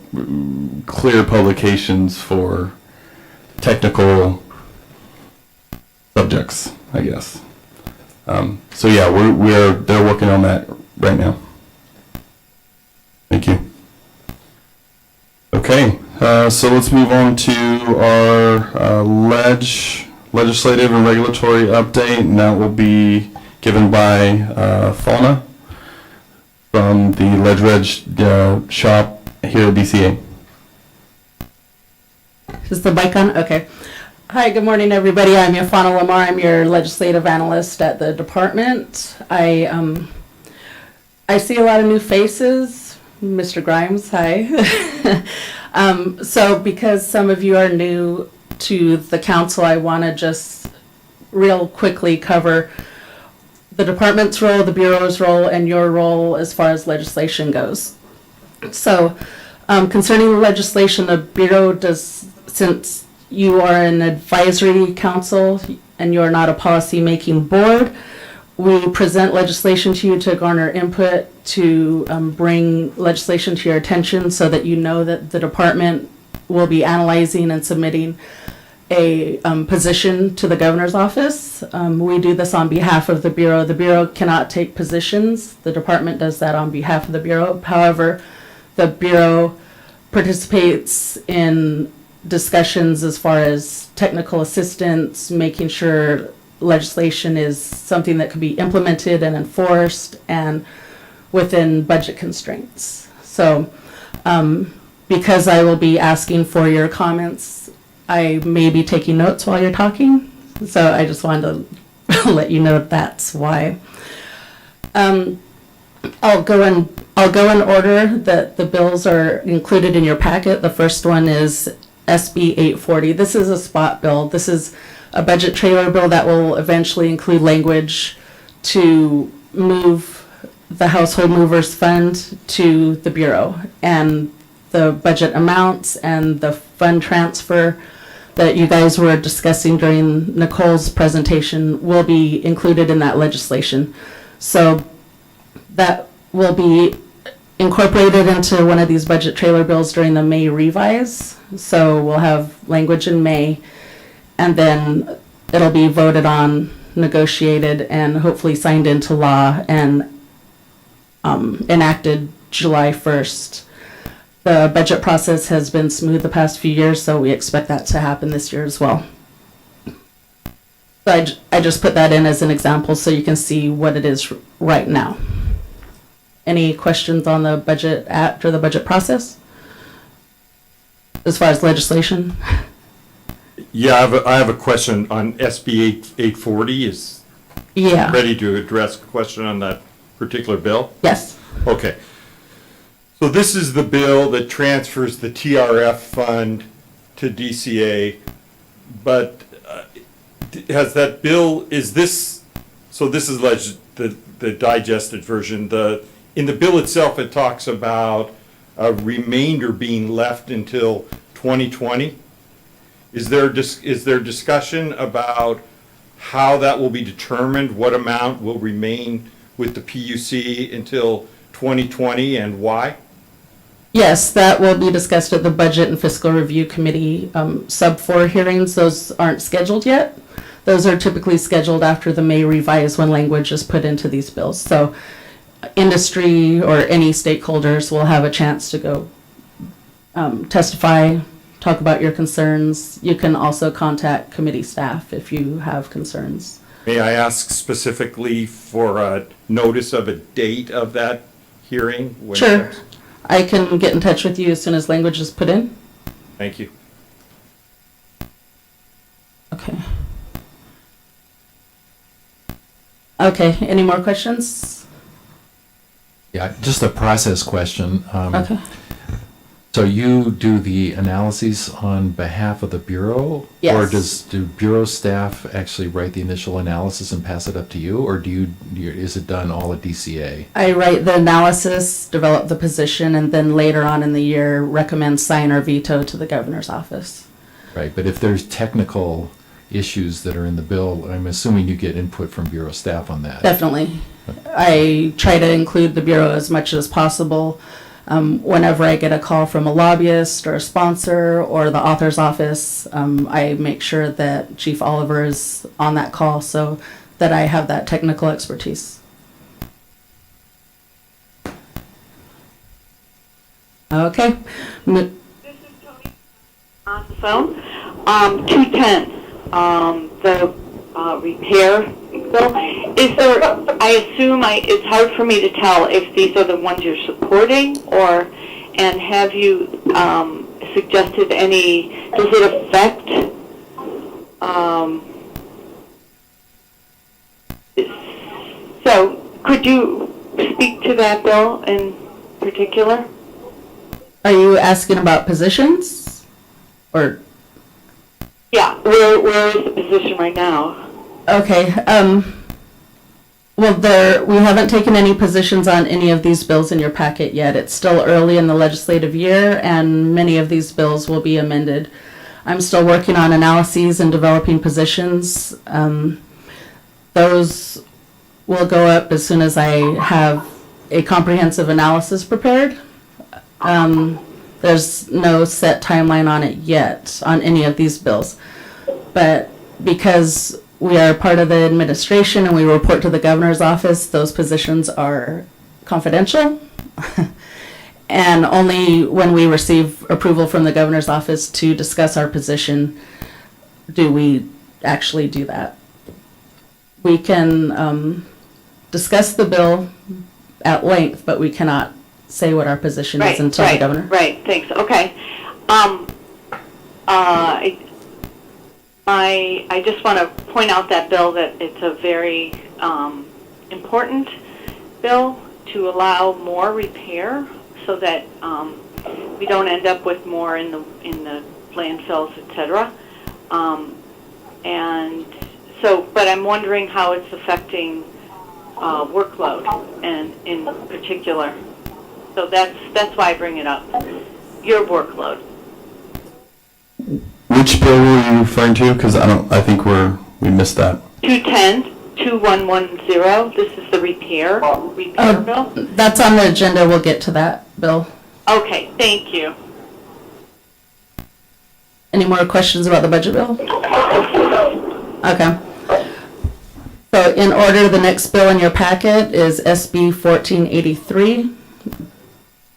clear publications for technical subjects, I guess. So yeah, they're working on that right now. Thank you. Okay, so let's move on to our legislative and regulatory update, and that will be given by Fauna. from the Ledge Reg shop here at DCA. Is the mic on? Okay. Hi, good morning, everybody. I'm Yafana Lamar. I'm your legislative analyst at the department. I see a lot of new faces. Mr. Grimes, hi. So because some of you are new to the council, I want to just real quickly cover the department's role, the Bureau's role, and your role as far as legislation goes. So concerning the legislation, the Bureau does, since you are an advisory council and you're not a policy-making board, we present legislation to you to garner input, to bring legislation to your attention so that you know that the department will be analyzing and submitting a position to the governor's office. We do this on behalf of the Bureau. The Bureau cannot take positions. The department does that on behalf of the Bureau. However, the Bureau participates in discussions as far as technical assistance, making sure legislation is something that can be implemented and enforced and within budget constraints. So because I will be asking for your comments, I may be taking notes while you're talking. So I just wanted to let you know that's why. I'll go in order that the bills are included in your packet. The first one is SB 840. This is a spot bill. This is a budget trailer bill that will eventually include language to move the Household Movers Fund to the Bureau, and the budget amounts and the fund transfer that you guys were discussing during Nicole's presentation will be included in that legislation. So that will be incorporated into one of these budget trailer bills during the May revise. So we'll have language in May, and then it'll be voted on, negotiated, and hopefully signed into law and enacted July 1st. The budget process has been smooth the past few years, so we expect that to happen this year as well. So I just put that in as an example so you can see what it is right now. Any questions on the budget act or the budget process as far as legislation? Yeah, I have a question on SB 840. Is ready to address a question on that particular bill? Yes. Okay. So this is the bill that transfers the TRF fund to DCA, but has that bill, is this, so this is the digested version. In the bill itself, it talks about a remainder being left until 2020. Is there discussion about how that will be determined, what amount will remain with the PUC until 2020 and why? Yes, that will be discussed at the Budget and Fiscal Review Committee sub 4 hearings. Those aren't scheduled yet. Those are typically scheduled after the May revise when language is put into these bills. So industry or any stakeholders will have a chance to go testify, talk about your concerns. You can also contact committee staff if you have concerns. May I ask specifically for a notice of a date of that hearing? Sure. I can get in touch with you as soon as language is put in. Thank you. Okay. Okay, any more questions? Yeah, just a process question. Okay. So you do the analyses on behalf of the Bureau? Yes. Or do Bureau staff actually write the initial analysis and pass it up to you? Or is it done all at DCA? I write the analysis, develop the position, and then later on in the year recommend sign or veto to the governor's office. Right, but if there's technical issues that are in the bill, I'm assuming you get input from Bureau staff on that. Definitely. I try to include the Bureau as much as possible. Whenever I get a call from a lobbyist or a sponsor or the author's office, I make sure that Chief Oliver is on that call so that I have that technical expertise. Okay. This is Tony on the phone. 210. The repair bill. Is there, I assume it's hard for me to tell if these are the ones you're supporting, and have you suggested any, does it affect, so could you speak to that bill in particular? Are you asking about positions? Or? Yeah, where is the position right now? Okay, well, we haven't taken any positions on any of these bills in your packet yet. It's still early in the legislative year, and many of these bills will be amended. I'm still working on analyses and developing positions. Those will go up as soon as I have a comprehensive analysis prepared. There's no set timeline on it yet, on any of these bills. But because we are part of the administration and we report to the governor's office, those positions are confidential. And only when we receive approval from the governor's office to discuss our position do we actually do that. We can discuss the bill at length, but we cannot say what our position is until the governor. Right, thanks. Okay. I just want to point out that bill, that it's a very important bill to allow more repair so that we don't end up with more in the landfills, etc. And so, but I'm wondering how it's affecting workload, and in particular. So that's why I bring it up. Your workload. Which bill were you referring to? Because I think we missed that. 210-2110. This is the repair bill. That's on the agenda. We'll get to that bill. Okay, thank you. Any more questions about the budget bill? Okay. So in order, the next bill in your packet is SB 1483.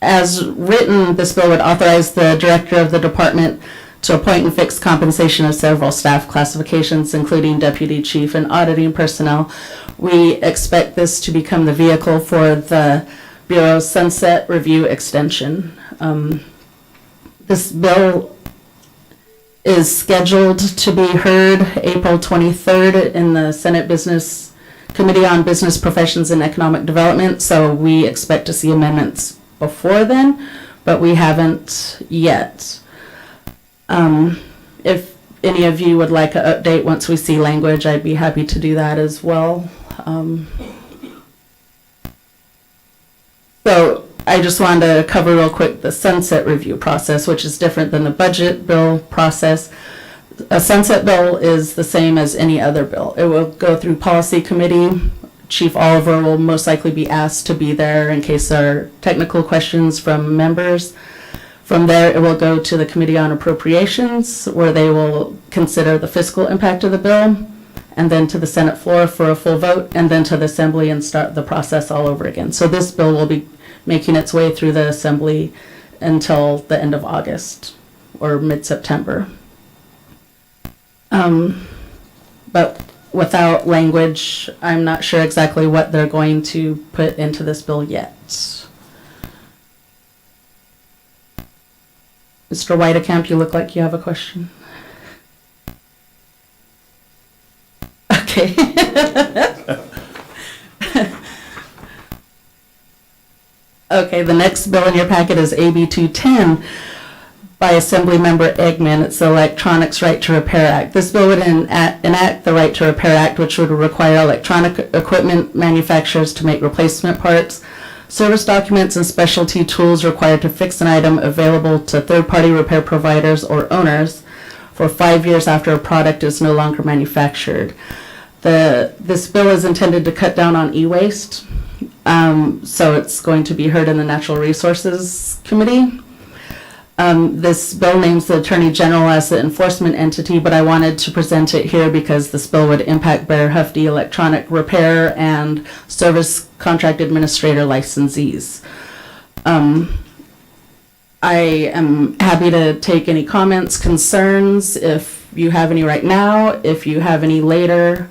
As written, this bill would authorize the director of the department to appoint and fix compensation of several staff classifications, including deputy chief and auditing personnel. We expect this to become the vehicle for the Bureau's sunset review extension. This bill is scheduled to be heard April 23rd in the Senate Business Committee on Business Professions and Economic Development, so we expect to see amendments before then, but we haven't yet. If any of you would like an update once we see language, I'd be happy to do that as well. So I just wanted to cover real quick the sunset review process, which is different than the budget bill process. A sunset bill is the same as any other bill. It will go through policy committee. Chief Oliver will most likely be asked to be there in case there are technical questions from members. From there, it will go to the Committee on Appropriations, where they will consider the fiscal impact of the bill, and then to the Senate floor for a full vote, and then to the Assembly and start the process all over again. So this bill will be making its way through the Assembly until the end of August or mid-September. But without language, I'm not sure exactly what they're going to put into this bill yet. Mr. Weidekamp, you look like you have a question. Okay. Okay, the next bill in your packet is AB 210 by Assemblymember Eggman. It's the Electronics Right to Repair Act. This bill would enact the Right to Repair Act, which would require electronic equipment manufacturers to make replacement parts, service documents, and specialty tools required to fix an item available to third-party repair providers or owners for 5 years after a product is no longer manufactured. This bill is intended to cut down on e-waste, so it's going to be heard in the Natural Resources Committee. This bill names the Attorney General as the enforcement entity, but I wanted to present it here because this bill would impact BEARHFTI electronic repair and service contract administrator licensees. I am happy to take any comments, concerns. If you have any right now, if you have any later,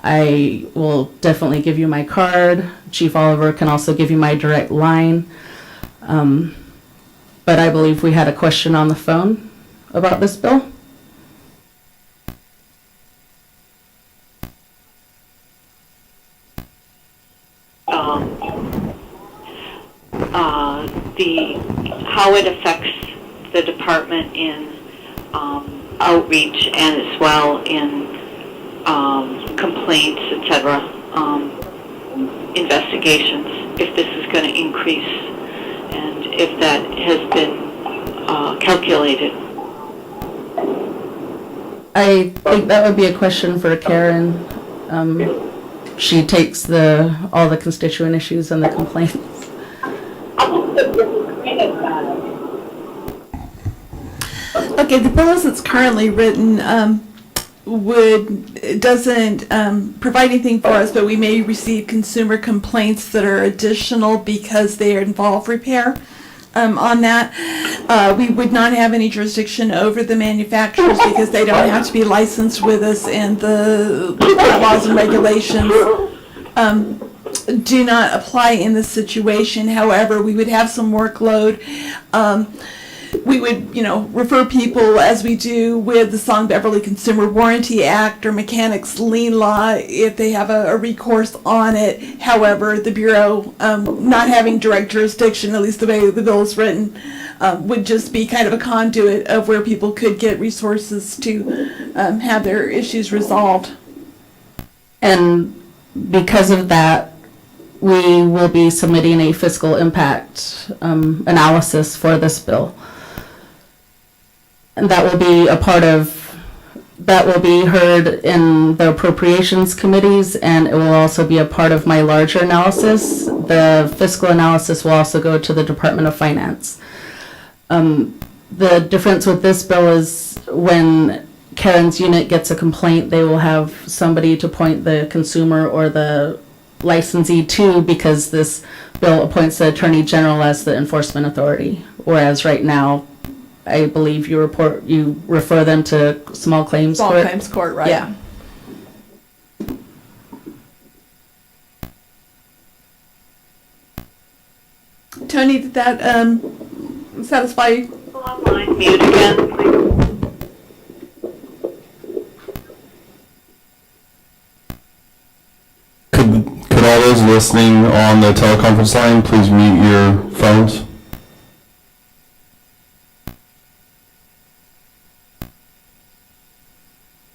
I will definitely give you my card. Chief Oliver can also give you my direct line. But I believe we had a question on the phone about this bill. How it affects the department in outreach and as well in complaints, etc., investigations, if this is going to increase and if that has been calculated. I think that would be a question for Karen. She takes all the constituent issues and the complaints. Okay, the bill as it's currently written doesn't provide anything for us, but we may receive consumer complaints that are additional because they involve repair. On that, we would not have any jurisdiction over the manufacturers because they don't have to be licensed with us, and the laws and regulations do not apply in this situation. However, we would have some workload. We would, refer people as we do with the Song Beverly Consumer Warranty Act or Mechanics Lien Law if they have a recourse on it. However, the Bureau, not having direct jurisdiction, at least the way the bill is written, would just be kind of a conduit of where people could get resources to have their issues resolved. And because of that, we will be submitting a fiscal impact analysis for this bill. And that will be heard in the appropriations committees, and it will also be a part of my larger analysis. The fiscal analysis will also go to the Department of Finance. The difference with this bill is when Karen's unit gets a complaint, they will have somebody to point the consumer or the licensee to, because this bill appoints the Attorney General as the enforcement authority, whereas right now, I believe you refer them to small claims court. Small claims court, right? Yeah. Tony, did that satisfy you? Online mute again, please. Could all those listening on the teleconference line please mute your phones?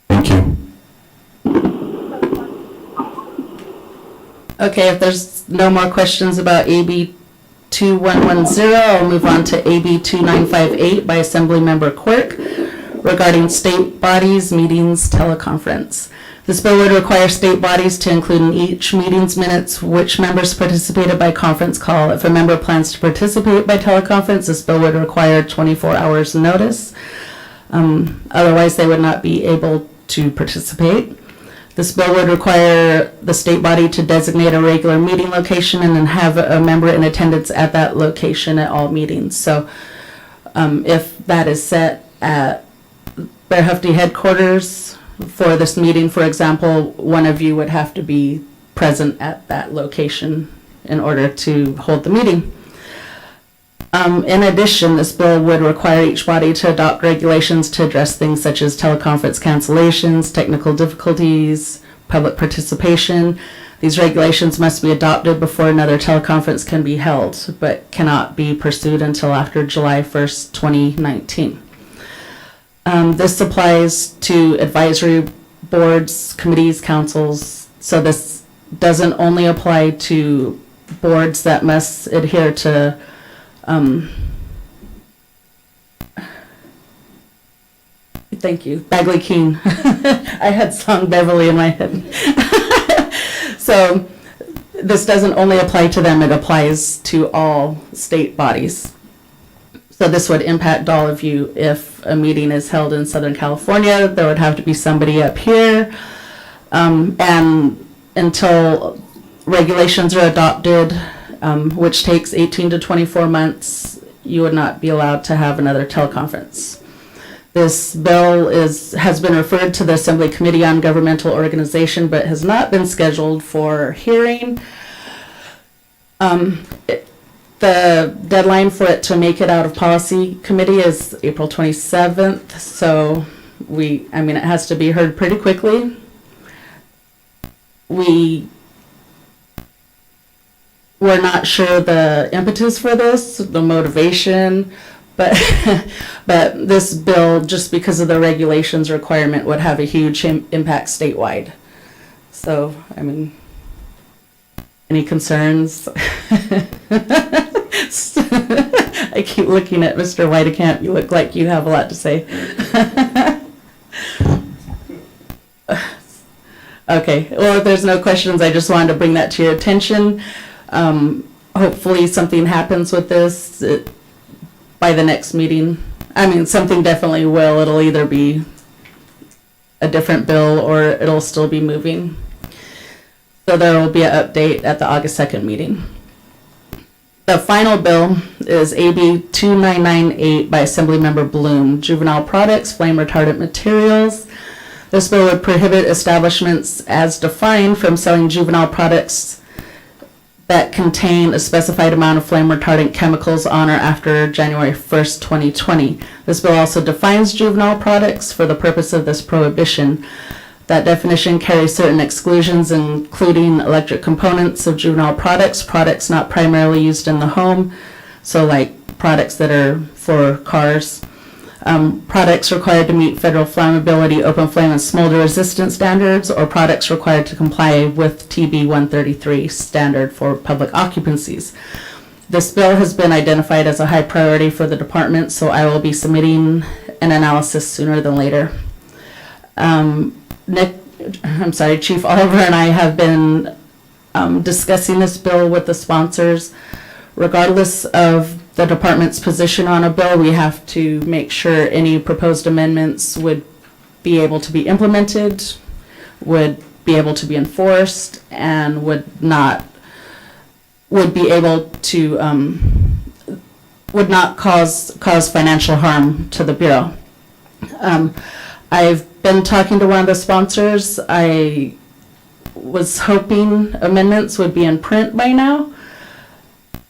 Thank you. Okay, if there's no more questions about AB 2110, I'll move on to AB 2958 by Assemblymember Quirk regarding state bodies, meetings, teleconference. This bill would require state bodies to include in each meeting's minutes which members participated by conference call. If a member plans to participate by teleconference, this bill would require 24 hours notice. Otherwise, they would not be able to participate. This bill would require the state body to designate a regular meeting location and then have a member in attendance at that location at all meetings. So if that is set at BEARHFTI headquarters for this meeting, for example, one of you would have to be present at that location in order to hold the meeting. In addition, this bill would require each body to adopt regulations to address things such as teleconference cancellations, technical difficulties, public participation. These regulations must be adopted before another teleconference can be held, but cannot be pursued until after July 1st, 2019. This applies to advisory boards, committees, councils, so this doesn't only apply to boards that must adhere to thank you, Bagley Keene. I had Song Beverly in my head. So this doesn't only apply to them, it applies to all state bodies. So this would impact all of you. If a meeting is held in Southern California, there would have to be somebody up here. And until regulations are adopted, which takes 18 to 24 months, you would not be allowed to have another teleconference. This bill has been referred to the Assembly Committee on Governmental Organization, but has not been scheduled for hearing. The deadline for it to make it out of Policy Committee is April 27th, so it has to be heard pretty quickly. We're not sure the impetus for this, the motivation, but but this bill, just because of the regulations requirement, would have a huge impact statewide. So, any concerns? I keep looking at Mr. Whitekamp. You look like you have a lot to say. Okay, well, if there's no questions, I just wanted to bring that to your attention. Hopefully something happens with this by the next meeting. Something definitely will. It'll either be a different bill or it'll still be moving. So there will be an update at the August 2nd meeting. The final bill is AB 2998 by Assemblymember Bloom, Juvenile Products, Flame Retardant Materials. This bill would prohibit establishments as defined from selling juvenile products that contain a specified amount of flame retardant chemicals on or after January 1st, 2020. This bill also defines juvenile products for the purpose of this prohibition. That definition carries certain exclusions, including electric components of juvenile products, products not primarily used in the home, so like products that are for cars, products required to meet federal flammability, open flame, and smolder resistance standards, or products required to comply with TB 133 standard for public occupancies. This bill has been identified as a high priority for the department, so I will be submitting an analysis sooner than later. Chief Oliver and I have been discussing this bill with the sponsors. Regardless of the department's position on a bill, we have to make sure any proposed amendments would be able to be implemented, would be able to be enforced, and would not cause financial harm to the Bureau. I've been talking to one of the sponsors. I was hoping amendments would be in print by now.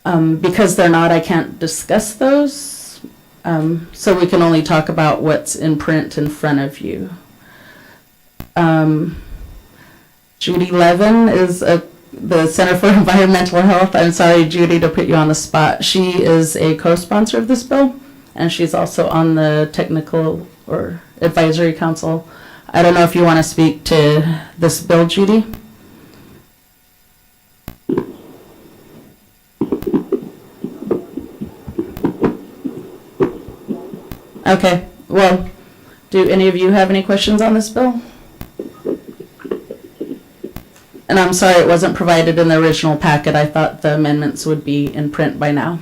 Because they're not, I can't discuss those. So we can only talk about what's in print in front of you. Judy Levin is the Center for Environmental Health. I'm sorry, Judy, to put you on the spot. She is a co-sponsor of this bill, and she's also on the Technical or Advisory Council. I don't know if you want to speak to this bill, Judy? Okay, well, do any of you have any questions on this bill? And I'm sorry it wasn't provided in the original packet. I thought the amendments would be in print by now.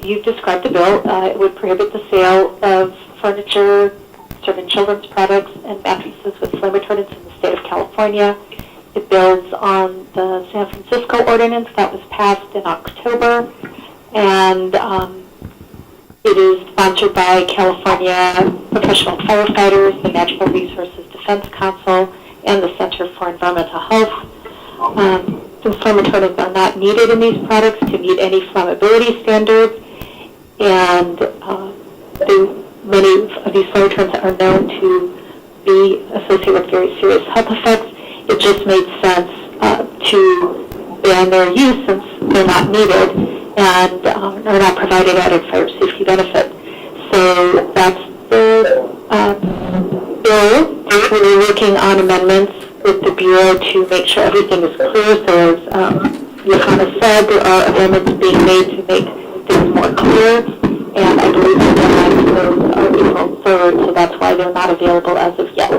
You described the bill. It would prohibit the sale of furniture, certain children's products, and mattresses with flame retardants in the state of California. It builds on the San Francisco ordinance that was passed in October, and it is sponsored by California Professional Firefighters, the Natural Resources Defense Council, and the Center for Environmental Health. The flame retardants are not needed in these products to meet any flammability standards, and many of these flame retardants are known to be associated with very serious health effects. It just made sense to ban their use since they're not needed and are not provided added fire safety benefit. So that's the bill. We're working on amendments with the Bureau to make sure everything is clear. So as Johanna said, there are amendments being made to make things more clear, and I believe the deadline for those are April 3rd, so that's why they're not available as of yet.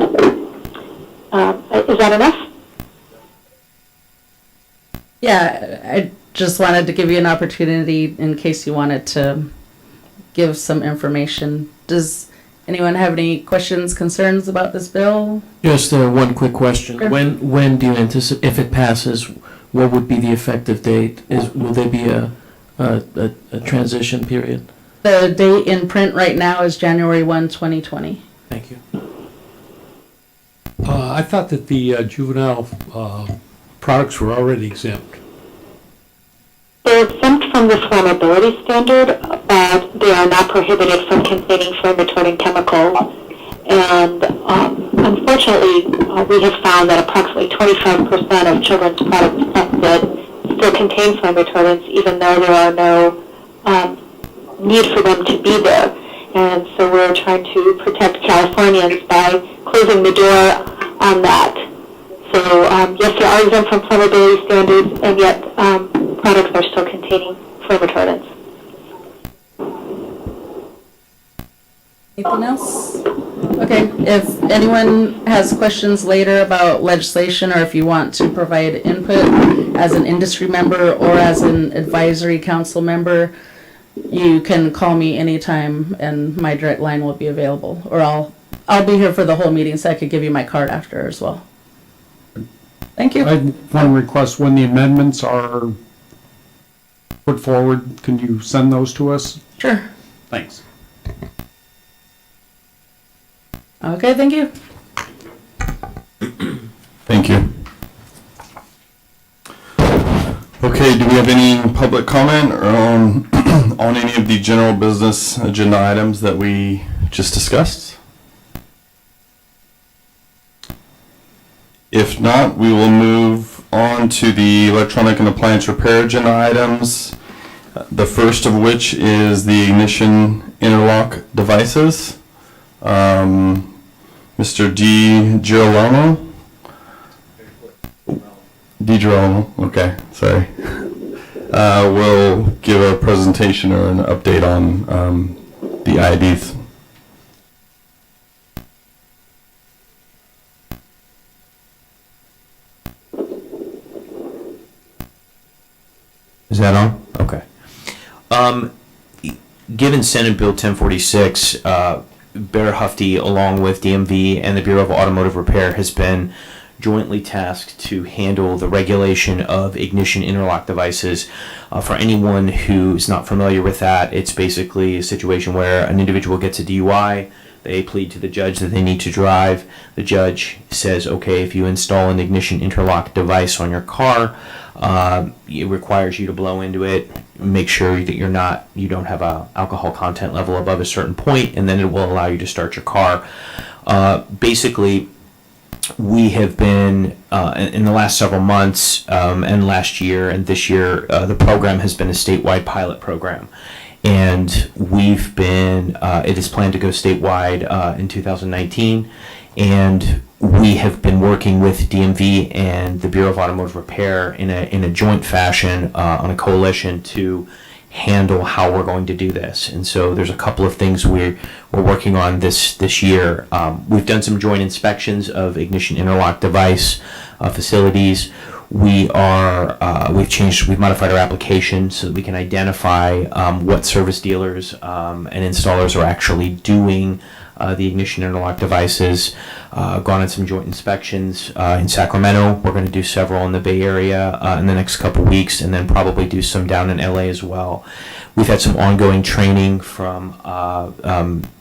Is that enough? Yeah, I just wanted to give you an opportunity in case you wanted to give some information. Does Anyone have any questions, concerns about this bill? Just one quick question. Sure. When do you anticipate, if it passes, what would be the effective date? Will there be a transition period? The date in print right now is January 1, 2020. Thank you. I thought that the juvenile products were already exempt. They're exempt from the flammability standard, but they are not prohibited from containing flame-retardant chemicals. And unfortunately, we have found that approximately 25% of children's products tested still contain flame retardants, even though there are no need for them to be there. And so we're trying to protect Californians by closing the door on that. So yes, they are exempt from flammability standards, and yet products are still containing flame retardants. Anything else? Okay, if anyone has questions later about legislation, or if you want to provide input as an industry member or as an advisory council member, you can call me anytime and my direct line will be available, or I'll be here for the whole meeting, so I could give you my card after as well. Thank you. I want to request, when the amendments are put forward, can you send those to us? Sure. Thanks. Okay, thank you. Thank you. Okay, do we have any public comment or on any of the general business agenda items that we just discussed? If not, we will move on to the electronic and appliance repair agenda items. The first of which is the ignition interlock devices. Mr. Di Girolamo, okay, sorry. Will give a presentation or an update on the IDs. Is that on? Okay. Given Senate Bill 1046, BEARHFTI, along with DMV and the Bureau of Automotive Repair, has been jointly tasked to handle the regulation of ignition interlock devices. For anyone who's not familiar with that, it's basically a situation where an individual gets a DUI, they plead to the judge that they need to drive. The judge says, okay, if you install an ignition interlock device on your car, it requires you to blow into it, make sure that you don't have a alcohol content level above a certain point, and then it will allow you to start your car. Basically, we have been, in the last several months, and last year and this year, the program has been a statewide pilot program. And we've been, it is planned to go statewide in 2019. And we have been working with DMV and the Bureau of Automotive Repair in a joint fashion on a coalition to handle how we're going to do this. And so there's a couple of things we're working on this year. We've done some joint inspections of ignition interlock device facilities. We've modified our application so that we can identify what service dealers and installers are actually doing the ignition interlock devices. Gone on some joint inspections in Sacramento. We're going to do several in the Bay Area in the next couple weeks, and then probably do some down in LA as well. We've had some ongoing training from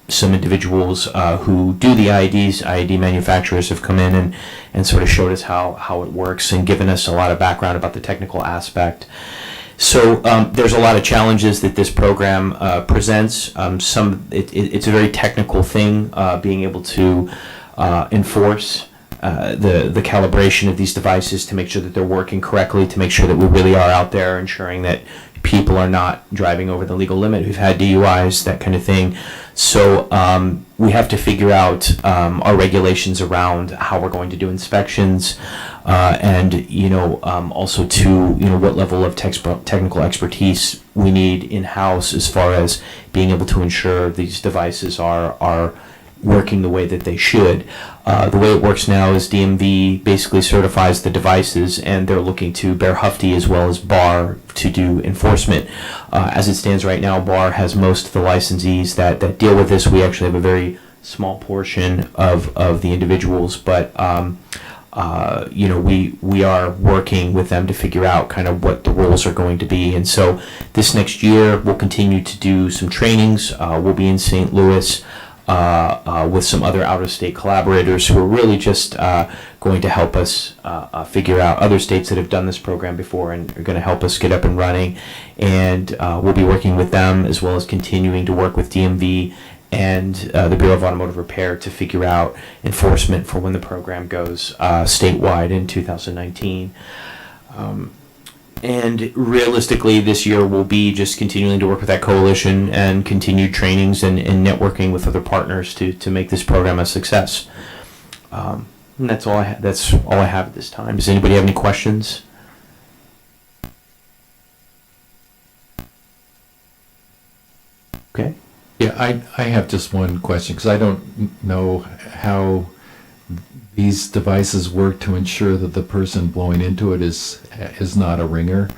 some individuals who do the IEDs. IED manufacturers have come in and sort of showed us how it works and given us a lot of background about the technical aspect. So there's a lot of challenges that this program presents. It's a very technical thing, being able to enforce the calibration of these devices to make sure that they're working correctly, to make sure that we really are out there ensuring that people are not driving over the legal limit who've had DUIs, that kind of thing. So we have to figure out our regulations around how we're going to do inspections, and also to what level of technical expertise we need in-house as far as being able to ensure these devices are working the way that they should. The way it works now is DMV basically certifies the devices, and they're looking to BEARHFTI as well as BAR to do enforcement. As it stands right now, BAR has most of the licensees that deal with this. We actually have a very small portion of the individuals, but you know, we are working with them to figure out kind of what the roles are going to be. And so this next year, we'll continue to do some trainings. We'll be in St. Louis with some other out-of-state collaborators who are really just going to help us figure out other states that have done this program before and are going to help us get up and running. And we'll be working with them as well as continuing to work with DMV and the Bureau of Automotive Repair to figure out enforcement for when the program goes statewide in 2019. And realistically, this year will be just continuing to work with that coalition and continued trainings and networking with other partners to make this program a success. And that's all I have at this time. Does anybody have any questions? Okay. Yeah, I have just one question, because I don't know how these devices work to ensure that the person blowing into it is not a ringer.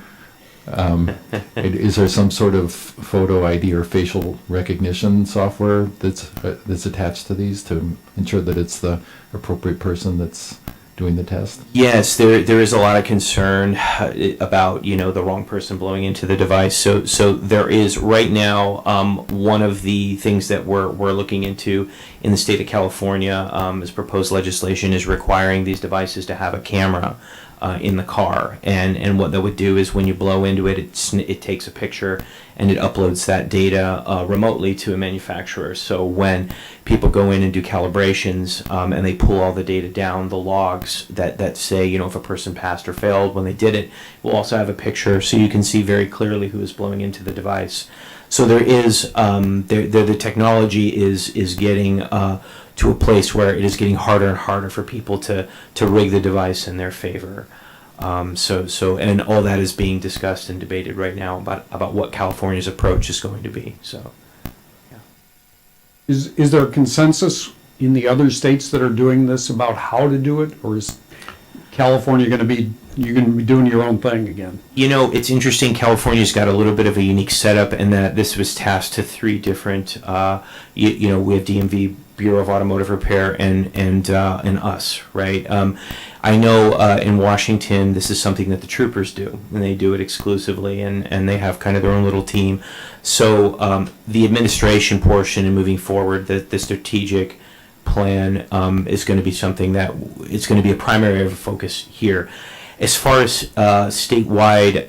Is there some sort of photo ID or facial recognition software that's attached to these to ensure that it's the appropriate person that's doing the test? Yes, there is a lot of concern about, you know, the wrong person blowing into the device. So there is right now one of the things that we're looking into in the state of California as proposed legislation is requiring these devices to have a camera in the car, and what that would do is when you blow into it, it takes a picture and it uploads that data remotely to a manufacturer. So when people go in and do calibrations and they pull all the data down, the logs that say, you know, if a person passed or failed when they did it, will also have a picture so you can see very clearly who is blowing into the device. So there is the technology is getting to a place where it is getting harder and harder for people to rig the device in their favor. So and all that is being discussed and debated right now about what California's approach is going to be. So, yeah. Is there a consensus in the other states that are doing this about how to do it, or is California going to be, you're going to be doing your own thing again? You know, it's interesting. California's got a little bit of a unique setup in that this was tasked to three different. You know, we have DMV, Bureau of Automotive Repair, and us, right? I know in Washington, this is something that the troopers do, and they do it exclusively, and they have kind of their own little team. So the administration portion and moving forward, the strategic plan is going to be something that it's going to be a primary area of focus here. As far as statewide,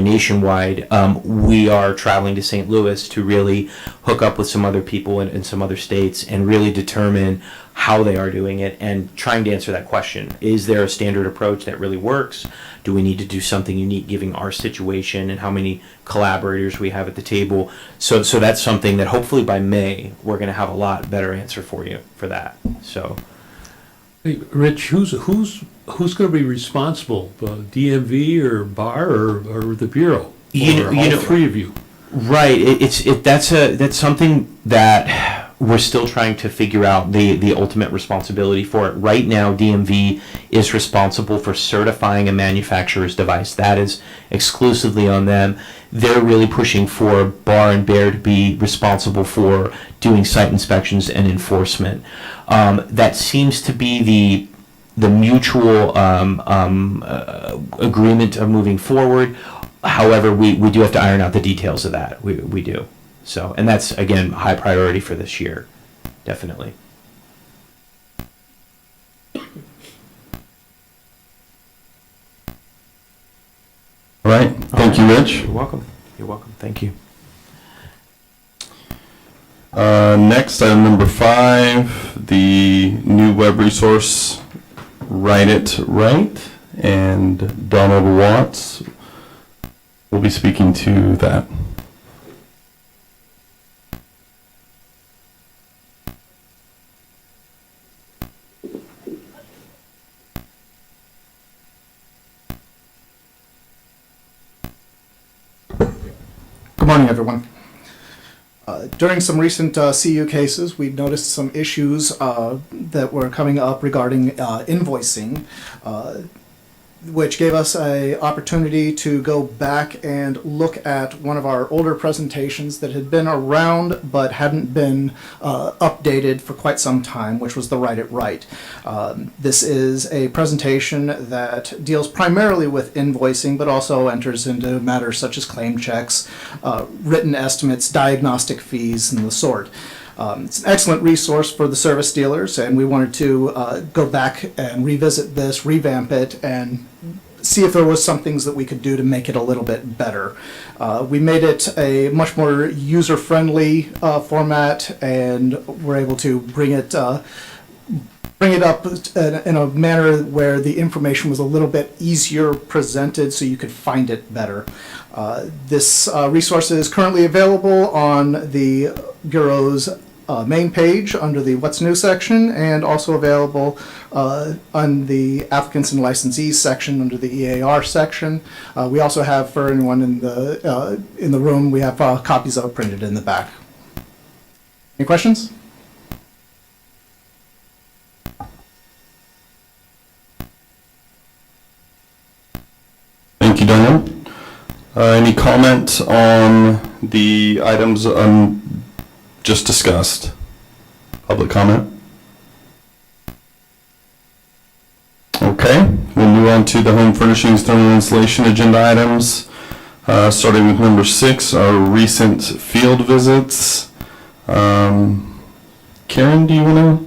nationwide, we are traveling to St. Louis to really hook up with some other people in some other states and really determine how they are doing it and trying to answer that question. Is there a standard approach that really works? Do we need to do something unique given our situation and how many collaborators we have at the table? So that's something that hopefully by May, we're going to have a lot better answer for you for that. So. Hey, Rich, who's going to be responsible? DMV or BAR or the Bureau? All three of you. Right. That's something that we're still trying to figure out the ultimate responsibility for it. Right now, DMV is responsible for certifying a manufacturer's device. That is exclusively on them. They're really pushing for BAR and BEAR to be responsible for doing site inspections and enforcement. That seems to be the mutual agreement of moving forward. However, we do have to iron out the details of that. We do. So, and that's, again, high priority for this year, definitely. All right. Thank you, Rich. You're welcome. You're welcome. Thank you. Next, item number 5, the new web resource, Write It Right, and Donald Watts will be speaking to that. Good morning, everyone. During some recent CU cases, we noticed some issues that were coming up regarding invoicing. which gave us a opportunity to go back and look at one of our older presentations that had been around but hadn't been updated for quite some time, which was the Write It Right. This is a presentation that deals primarily with invoicing, but also enters into matters such as claim checks, written estimates, diagnostic fees, and the sort. It's an excellent resource for the service dealers, and we wanted to go back and revisit this, revamp it, and see if there was some things that we could do to make it a little bit better. We made it a much more user-friendly format, and we're able to bring it up in a manner where the information was a little bit easier presented so you could find it better. This resource is currently available on the Bureau's main page under the What's New section, and also available on the Applicants and Licensees section under the EAR section. We also have, for anyone in the room, we have copies of it printed in the back. Any questions? Thank you, Daniel. Any comment on the items just discussed? Public comment? Okay, we'll move on to the home furnishings thermal insulation agenda items. Starting with number 6, our recent field visits. Karen, do you want to?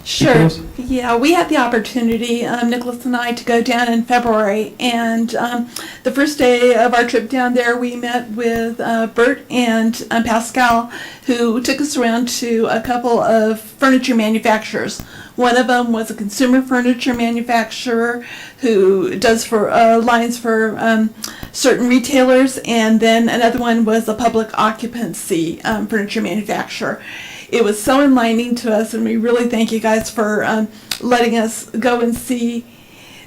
Sure. Yeah, we had the opportunity, Nicholas and I, to go down in February, and the first day of our trip down there, we met with Bert and Pascal, who took us around to a couple of furniture manufacturers. One of them was a consumer furniture manufacturer who does for lines for certain retailers, and then another one was a public occupancy furniture manufacturer. It was so enlightening to us, and we really thank you guys for letting us go and see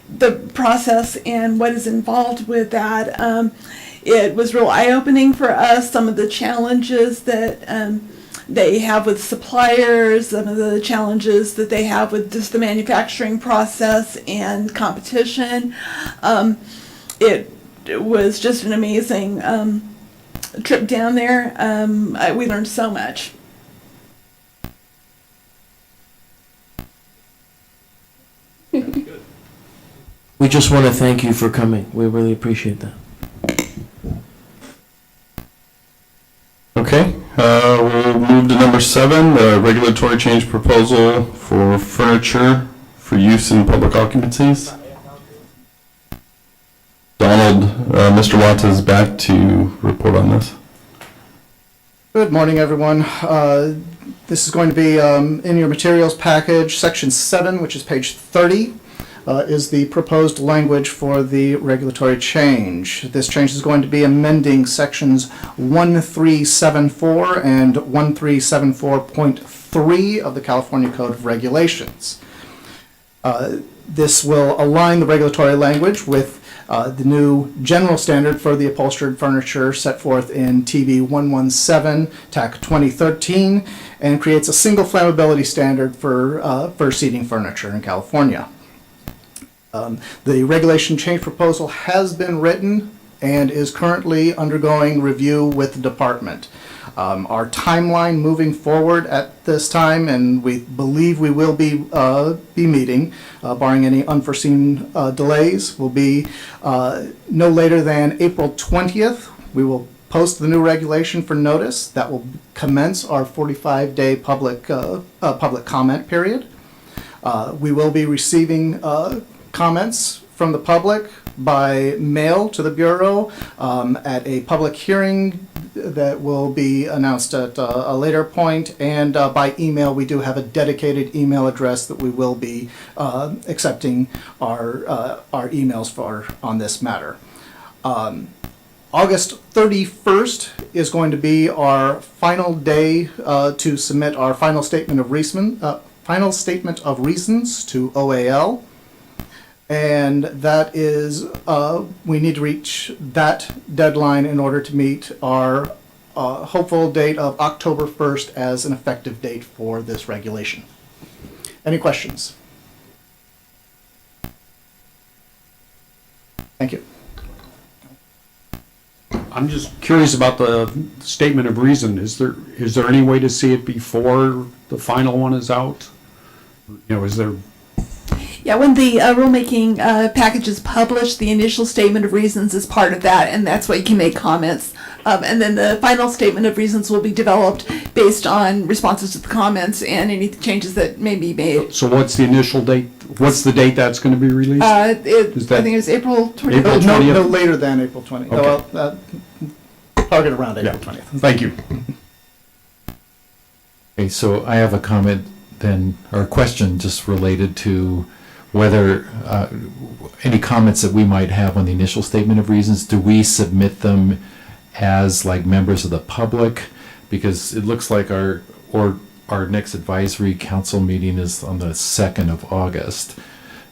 the process and what is involved with that. It was real eye-opening for us, some of the challenges that they have with suppliers, some of the challenges that they have with just the manufacturing process and competition. It was just an amazing trip down there. We learned so much. We just want to thank you for coming. We really appreciate that. Okay, we'll move to number 7, the regulatory change proposal for furniture for use in public occupancies. Donald, Mr. Watts is back to report on this. Good morning, everyone. This is going to be in your materials package. Section 7, which is page 30, is the proposed language for the regulatory change. This change is going to be amending sections 1374 and 1374.3 of the California Code of Regulations. This will align the regulatory language with the new general standard for the upholstered furniture set forth in TB 117 TAC 2013, and creates a single flammability standard for seating furniture in California. The regulation change proposal has been written and is currently undergoing review with the department. Our timeline moving forward at this time, and we believe we will be meeting, barring any unforeseen delays, will be no later than April 20th. We will post the new regulation for notice. That will commence our 45-day public comment period. We will be receiving comments from the public by mail to the Bureau at a public hearing that will be announced at a later point, and by email. We do have a dedicated email address that we will be accepting our emails for on this matter. August 31st is going to be our final day to submit our final statement of reasons to OAL. And that is, we need to reach that deadline in order to meet our hopeful date of October 1st as an effective date for this regulation. Any questions? Thank you. I'm just curious about the statement of reason. Is there any way to see it before the final one is out? Is there? Yeah, when the rulemaking package is published, the initial statement of reasons is part of that, and that's what you can make comments. And then the final statement of reasons will be developed based on responses to the comments and any changes that may be made. So what's the initial date? What's the date that's going to be released? I think it's April 20th. April 20th? No later than April 20th. Okay. Well, target around April 20th. Thank you. Okay, so I have a comment then, or a question just related to whether any comments that we might have on the initial statement of reasons, do we submit them as like members of the public? Because it looks like our next advisory council meeting is on the 2nd of August.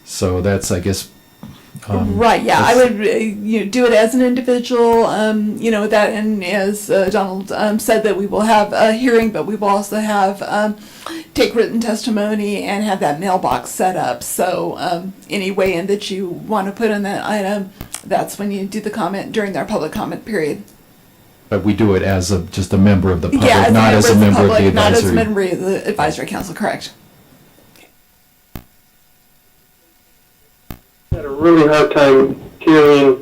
So that's, I guess, right, yeah, I would do it as an individual, that, and as Donald said, that we will have a hearing, but we will also have take written testimony and have that mailbox set up. So any way in that you want to put in that item, that's when you do the comment during our public comment period. but we do it as just a member of the public, Yeah, not as a member of the advisory. Not as a member of the advisory council, correct. Had a really hard time hearing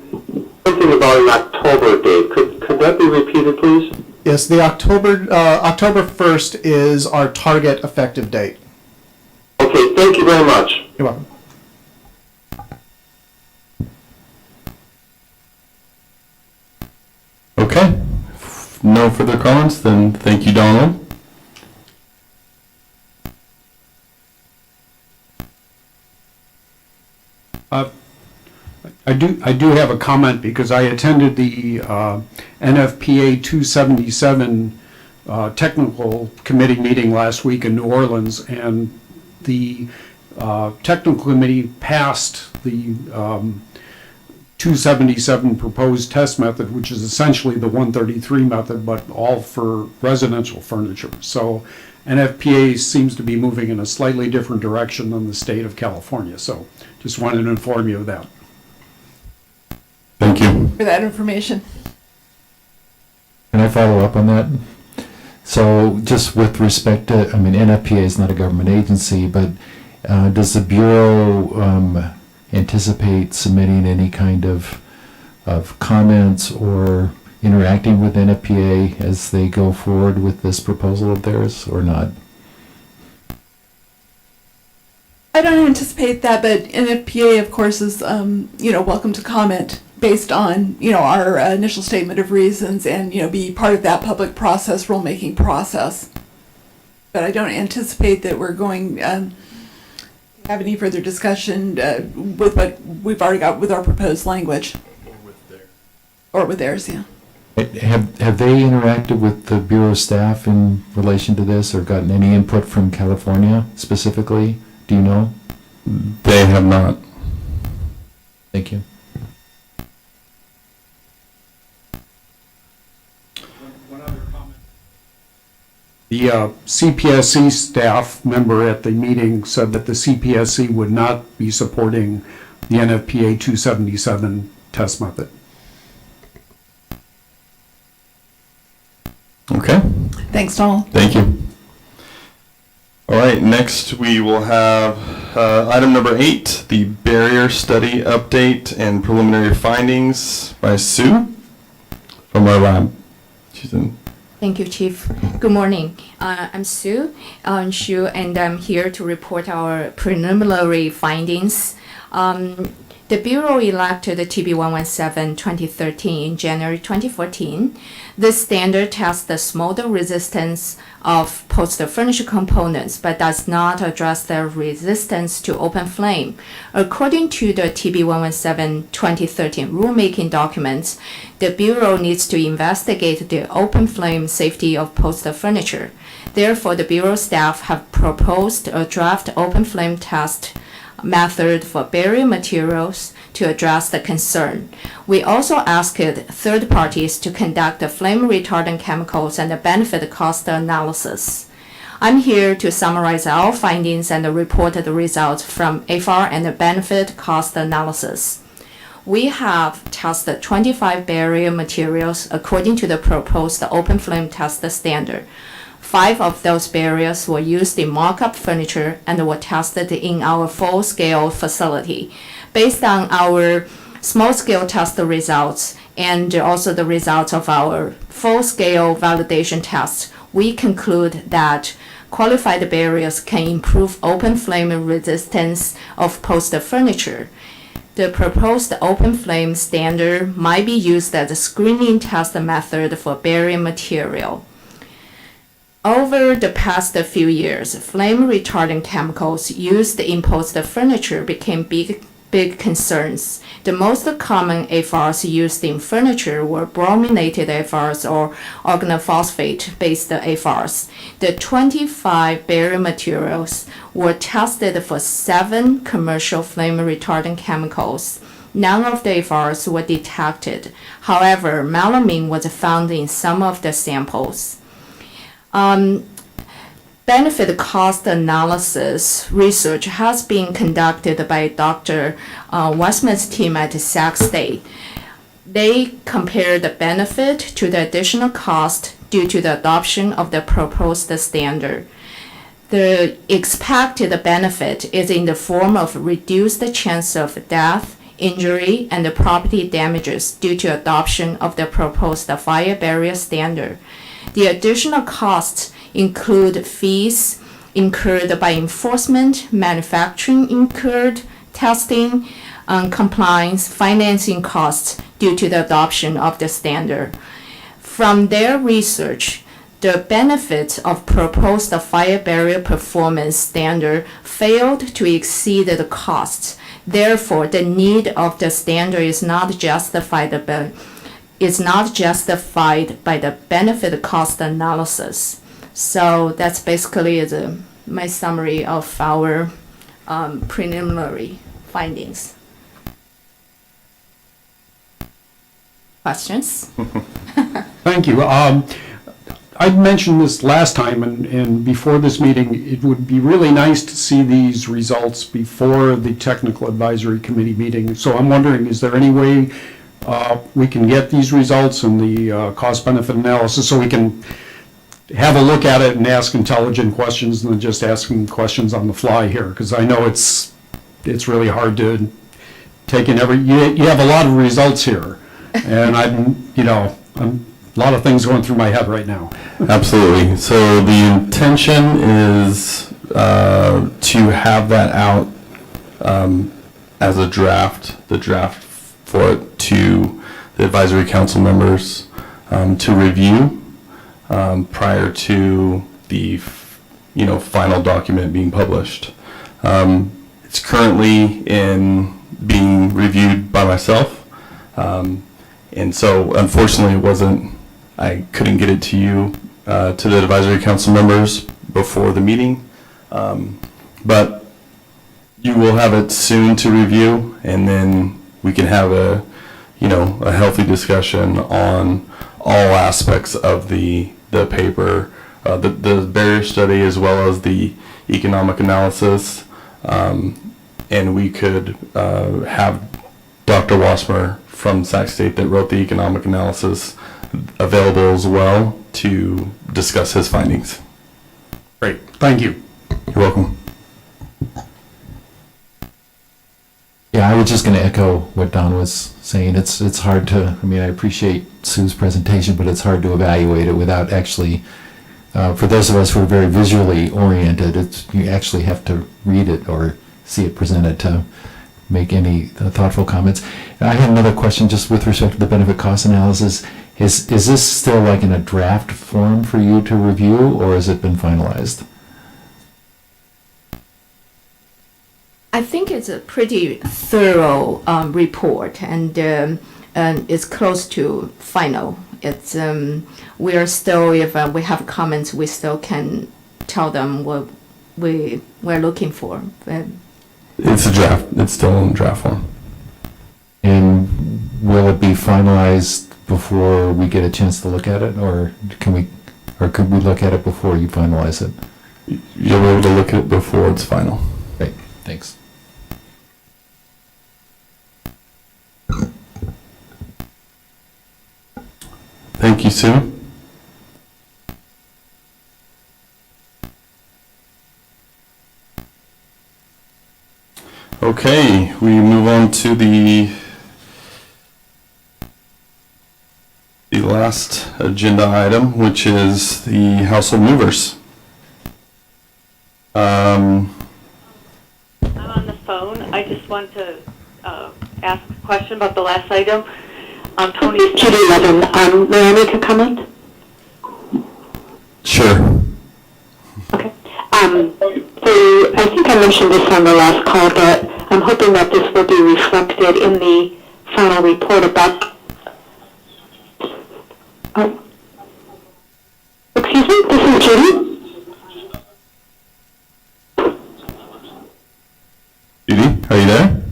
something about an October date. Could that be repeated, please? Yes, the October 1st is our target effective date. Okay, thank you very much. You're welcome. Okay. No further comments, then thank you, Donald. I do have a comment because I attended the NFPA 277 technical committee meeting last week in New Orleans, and the technical committee passed the 277 proposed test method, which is essentially the 133 method, but all for residential furniture. So NFPA seems to be moving in a slightly different direction than the state of California. So just wanted to inform you of that. Thank you. For that information. Can I follow up on that? So just with respect to, NFPA is not a government agency, but does the Bureau anticipate submitting any kind of comments or interacting with NFPA as they go forward with this proposal of theirs, or not? I don't anticipate that, but NFPA, of course, is welcome to comment based on our initial statement of reasons and be part of that public process, rulemaking process. But I don't anticipate that we're going to have any further discussion with what we've already got with our proposed language. Or with theirs, yeah. Have they interacted with the Bureau staff in relation to this, or gotten any input from California specifically? Do you know? They have not. Thank you. The CPSC staff member at the meeting said that the CPSC would not be supporting the NFPA 277 test method. Okay. Thanks, Donald. Thank you. All right, next we will have item number 8, the barrier study update and preliminary findings by Sue from our lab. She's in. Thank you, Chief. Good morning. I'm Sue Shu, and I'm here to report our preliminary findings. The Bureau elected the TB 117-2013 in January 2014. This standard tests the smolder resistance of poster furniture components, but does not address their resistance to open flame. According to the TB 117-2013 rulemaking documents, the Bureau needs to investigate the open flame safety of poster furniture. Therefore, the Bureau staff have proposed a draft open flame test method for barrier materials to address the concern. We also asked third parties to conduct the flame retardant chemicals and the benefit cost analysis. I'm here to summarize our findings and report the results from FR and the benefit cost analysis. We have tested 25 barrier materials according to the proposed open flame test standard. 5 of those barriers were used in mock-up furniture and were tested in our full-scale facility. Based on our small-scale test results and also the results of our full-scale validation tests, we conclude that qualified barriers can improve open flame resistance of upholstered furniture. The proposed open flame standard might be used as a screening test method for barrier material. Over the past few years, flame retardant chemicals used in upholstered furniture became big concerns. The most common AFRs used in furniture were brominated AFRs or organophosphate-based AFRs. The 25 barrier materials were tested for 7 commercial flame retardant chemicals. None of the AFRs were detected. However, melamine was found in some of the samples. Benefit cost analysis research has been conducted by Dr. Westman's team at Sac State. They compared the benefit to the additional cost due to the adoption of the proposed standard. The expected benefit is in the form of reduced chance of death, injury, and property damages due to adoption of the proposed fire barrier standard. The additional costs include fees incurred by enforcement, manufacturing incurred, testing, compliance, financing costs due to the adoption of the standard. From their research, the benefits of proposed fire barrier performance standard failed to exceed the costs. Therefore, the need of the standard is not justified by the benefit cost analysis. So that's basically my summary of our preliminary findings. Questions? Thank you. I mentioned this last time and before this meeting, it would be really nice to see these results before the Technical Advisory Committee meeting. So I'm wondering, is there any way we can get these results and the cost-benefit analysis so we can have a look at it and ask intelligent questions than just asking questions on the fly here? Because I know it's really hard to take in you have a lot of results here, and I'm a lot of things going through my head right now. Absolutely. So the intention is to have that out as a draft, the draft for it to the advisory council members to review prior to the final document being published. It's currently being reviewed by myself, and so unfortunately I couldn't get it to you, to the advisory council members before the meeting, but you will have it soon to review, and then we can have a healthy discussion on all aspects of the paper, the barrier study as well as the economic analysis, and we could have Dr. Wasmer from Sac State that wrote the economic analysis available as well to discuss his findings. Great, thank you. You're welcome. Yeah, I was just going to echo what Don was saying. It's hard to, I appreciate Sue's presentation, but it's hard to evaluate it without actually, for those of us who are very visually oriented, you actually have to read it or see it presented to make any thoughtful comments. I had another question just with respect to the benefit cost analysis. Is this still like in a draft form for you to review, or has it been finalized? I think it's a pretty thorough report, and it's close to final. It's we are still, if we have comments, we still can tell them what we're looking for. It's a draft. It's still in draft form. And will it be finalized before we get a chance to look at it, or could we look at it before you finalize it? You'll be able to look at it before it's final. Great, thanks. Thank you, Sue. Okay, we move on to the last agenda item, which is the household movers. I'm on the phone. I just want to ask a question about the last item. Tony, Judy Levin. May I make a comment? Sure. Okay. So I think I mentioned this on the last call, but I'm hoping that this will be reflected in the final report about. Excuse me, this is Judy. Judy, are you there?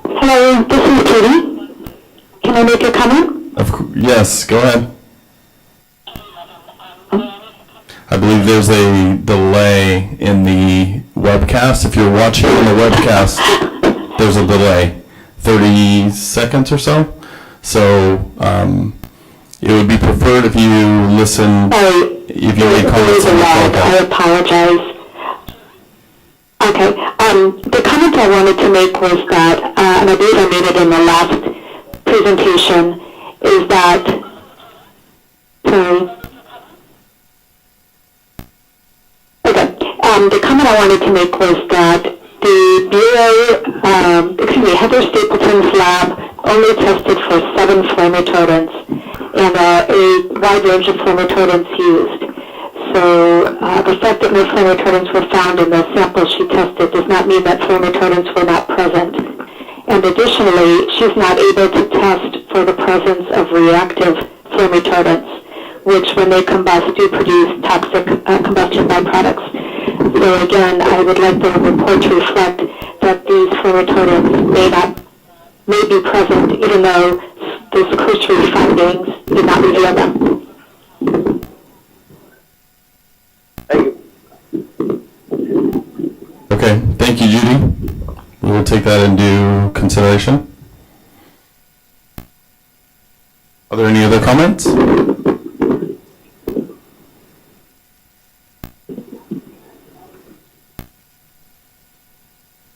Hello, this is Judy. Can I make a comment? Yes, go ahead. I believe there's a delay in the webcast. If you're watching on the webcast, there's a delay, 30 seconds or so. So it would be preferred if you listen, if you make comments on the phone. I apologize. Okay, the comment I wanted to make was that, and I believe I made it in the last presentation, is that, sorry. Okay, the comment I wanted to make was that the Bureau, Heather Stapleton's lab only tested for 7 flame retardants and a wide range of flame retardants used. So the fact that no flame retardants were found in the samples she tested does not mean that flame retardants were not present. And additionally, she's not able to test for the presence of reactive flame retardants, which when they combust do produce toxic combustion byproducts. So again, I would like the report to reflect that these flame retardants may be present even though those cursory findings did not reveal them. Okay, thank you, Judy. We will take that into consideration. Are there any other comments?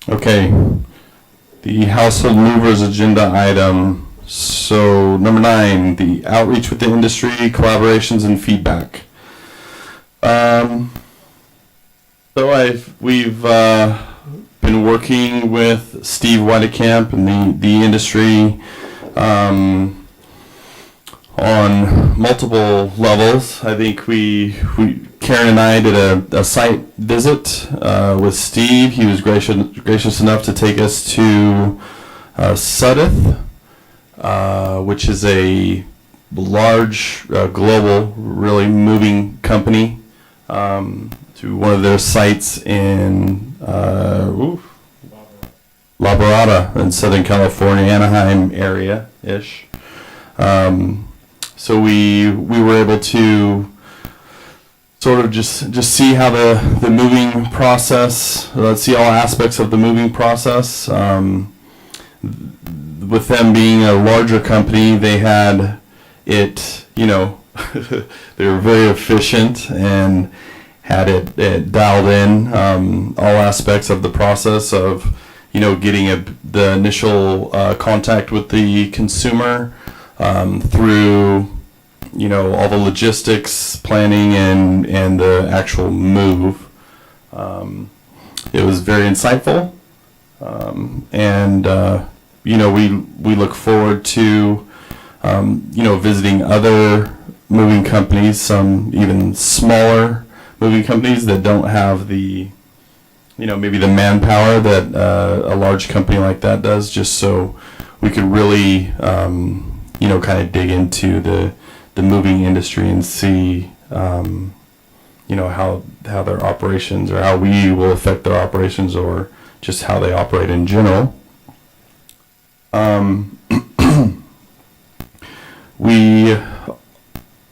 Okay, the household movers agenda item. So number 9, the outreach with the industry, collaborations and feedback. So we've been working with Steve Weidekamp and the industry on multiple levels. I think Karen and I did a site visit with Steve. He was gracious enough to take us to Sudeth, which is a large global, really moving company, to one of their sites in La Barada in Southern California, Anaheim area-ish. So we were able to sort of just see how the moving process, see all aspects of the moving process. With them being a larger company, they had it, they were very efficient and had it dialed in, all aspects of the process of, getting the initial contact with the consumer, through, all the logistics, planning, and the actual move. It was very insightful, and we look forward to visiting other moving companies, some even smaller moving companies that don't have the maybe the manpower that a large company like that does, just so we could really kind of dig into the moving industry and see how their operations, or how we will affect their operations, or just how they operate in general.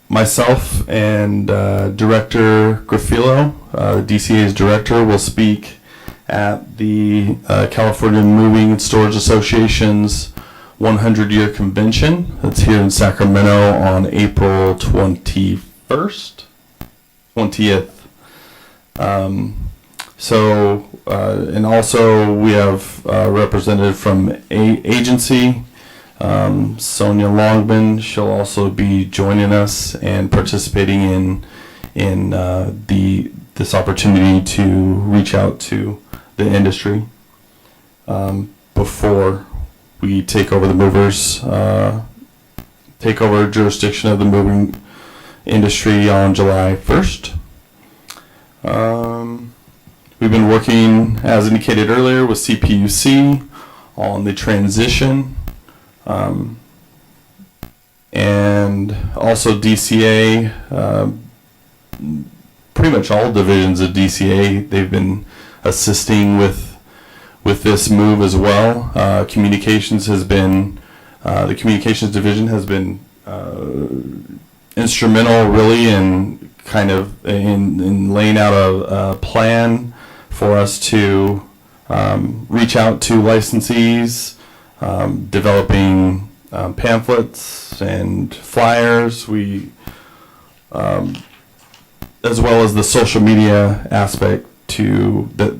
Myself and Director Graffilo, DCA's director, will speak at the California Moving and Storage Association's 100-year convention that's here in Sacramento on April 20th. And also we have representative from agency, Sonia Longman. She'll also be joining us and participating in this opportunity to reach out to the industry before we take over the movers, take over jurisdiction of the moving industry on July 1st. We've been working, as indicated earlier, with CPUC on the transition, and also DCA. Pretty much all divisions of DCA, they've been assisting with this move as well. Communications has been, the communications division has been instrumental really in kind of in laying out a plan for us to reach out to licensees, developing pamphlets and flyers. We as well as the social media aspect that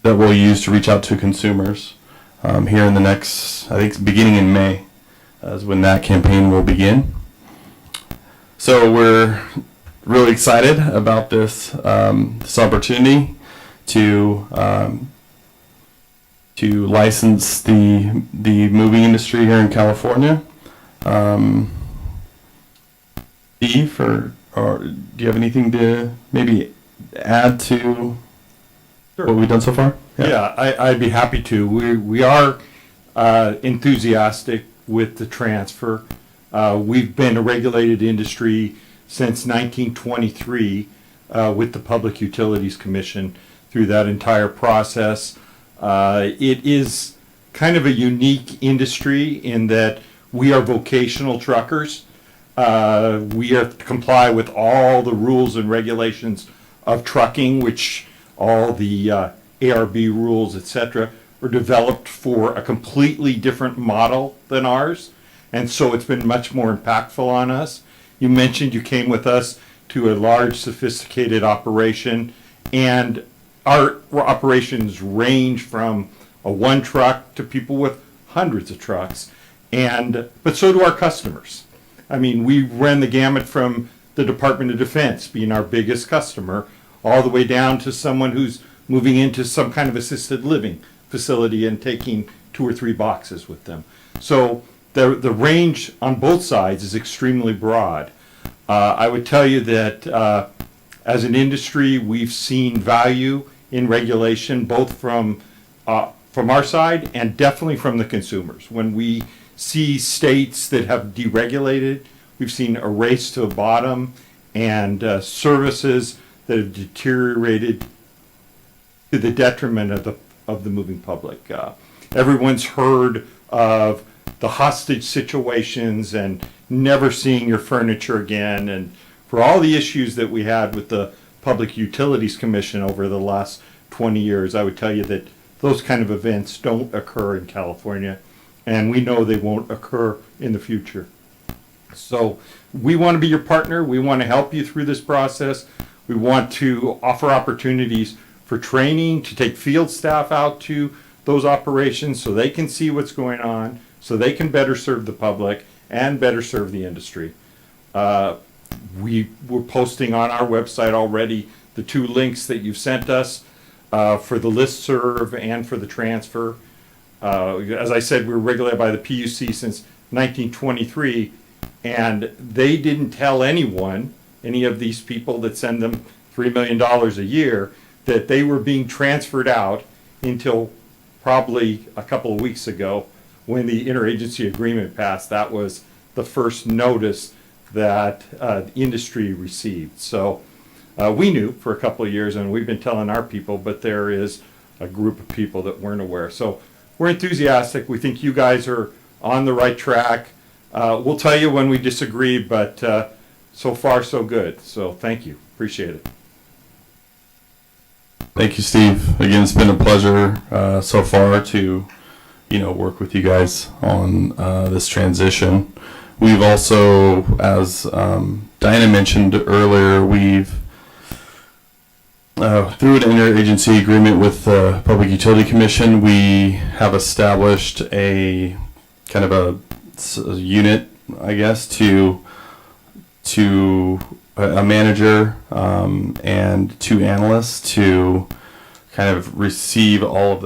we'll use to reach out to consumers here in the next, I think beginning in May is when that campaign will begin. So we're really excited about this opportunity to license the moving industry here in California. Steve, or do you have anything to maybe add to what we've done so far? Yeah, I'd be happy to. We are enthusiastic with the transfer. We've been a regulated industry since 1923 with the Public Utilities Commission through that entire process. It is kind of a unique industry in that we are vocational truckers. We have to comply with all the rules and regulations of trucking, which all the ARB rules, etc., were developed for a completely different model than ours. And so it's been much more impactful on us. You mentioned you came with us to a large, sophisticated operation, and our operations range from a one truck to people with hundreds of trucks, but so do our customers. I mean, we ran the gamut from the Department of Defense being our biggest customer, all the way down to someone who's moving into some kind of assisted living facility and taking 2 or 3 boxes with them. So the range on both sides is extremely broad. I would tell you that as an industry, we've seen value in regulation, both from our side and definitely from the consumers. When we see states that have deregulated, we've seen a race to the bottom and services that have deteriorated to the detriment of the moving public. Everyone's heard of the hostage situations and never seeing your furniture again, and for all the issues that we had with the Public Utilities Commission over the last 20 years, I would tell you that those kind of events don't occur in California, and we know they won't occur in the future. So we want to be your partner. We want to help you through this process. We want to offer opportunities for training, to take field staff out to those operations so they can see what's going on, so they can better serve the public and better serve the industry. We were posting on our website already the 2 links that you've sent us for the listserv and for the transfer. As I said, we were regulated by the PUC since 1923, and they didn't tell anyone, any of these people that send them $3 million a year, that they were being transferred out until probably a couple of weeks ago when the interagency agreement passed. That was the first notice that the industry received. So we knew for a couple of years, and we've been telling our people, but there is a group of people that weren't aware. So we're enthusiastic. We think you guys are on the right track. We'll tell you when we disagree, but so far so good. So thank you. Appreciate it. Thank you, Steve. Again, it's been a pleasure so far to work with you guys on this transition. We've also, as Diana mentioned earlier, we've through an interagency agreement with the Public Utility Commission, we have established a kind of a unit, I guess, to a manager and 2 analysts to kind of receive all of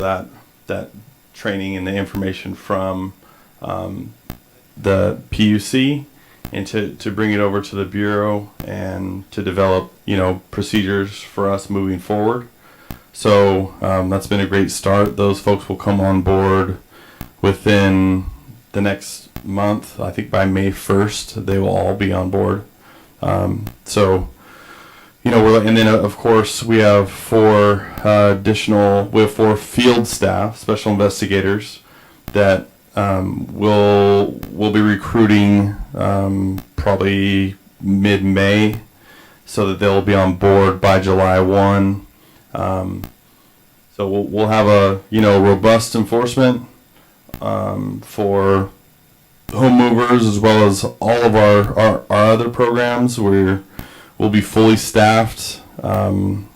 that training and the information from the PUC, and to bring it over to the Bureau and to develop, procedures for us moving forward. So that's been a great start. Those folks will come on board within the next month. I think by May 1st, they will all be on board. And then of course we have 4 field staff, special investigators that we'll be recruiting probably mid-May, so that they'll be on board by July 1. So we'll have a robust enforcement for home movers, as well as all of our other programs. We'll be fully staffed in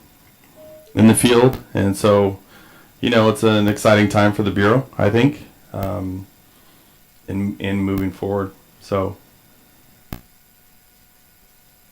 the field, and so it's an exciting time for the Bureau, I think, in moving forward. So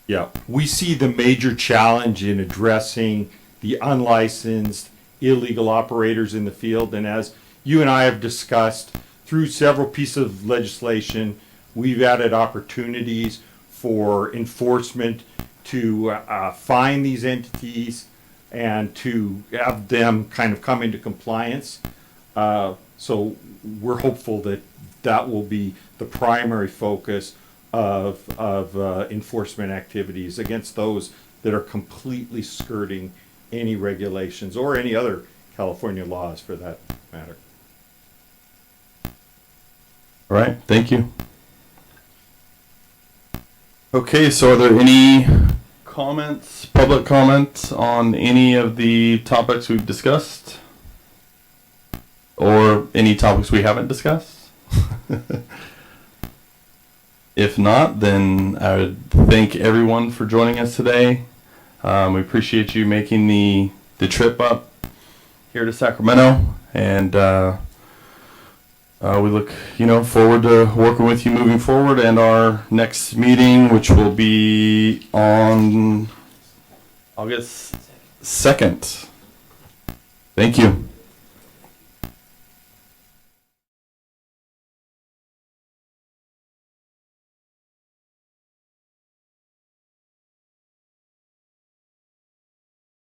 yeah, we see the major challenge in addressing the unlicensed illegal operators in the field, and as you and I have discussed through several pieces of legislation, we've added opportunities for enforcement to find these entities and to have them kind of come into compliance. So we're hopeful that will be the primary focus of enforcement activities against those that are completely skirting any regulations or any other California laws for that matter. All right, thank you. Okay, so are there any comments, public comments on any of the topics we've discussed? Or any topics we haven't discussed? If not, then I would thank everyone for joining us today. We appreciate you making the trip up here to Sacramento, and we look forward to working with you moving forward. And our next meeting, which will be on August 2nd. Thank you.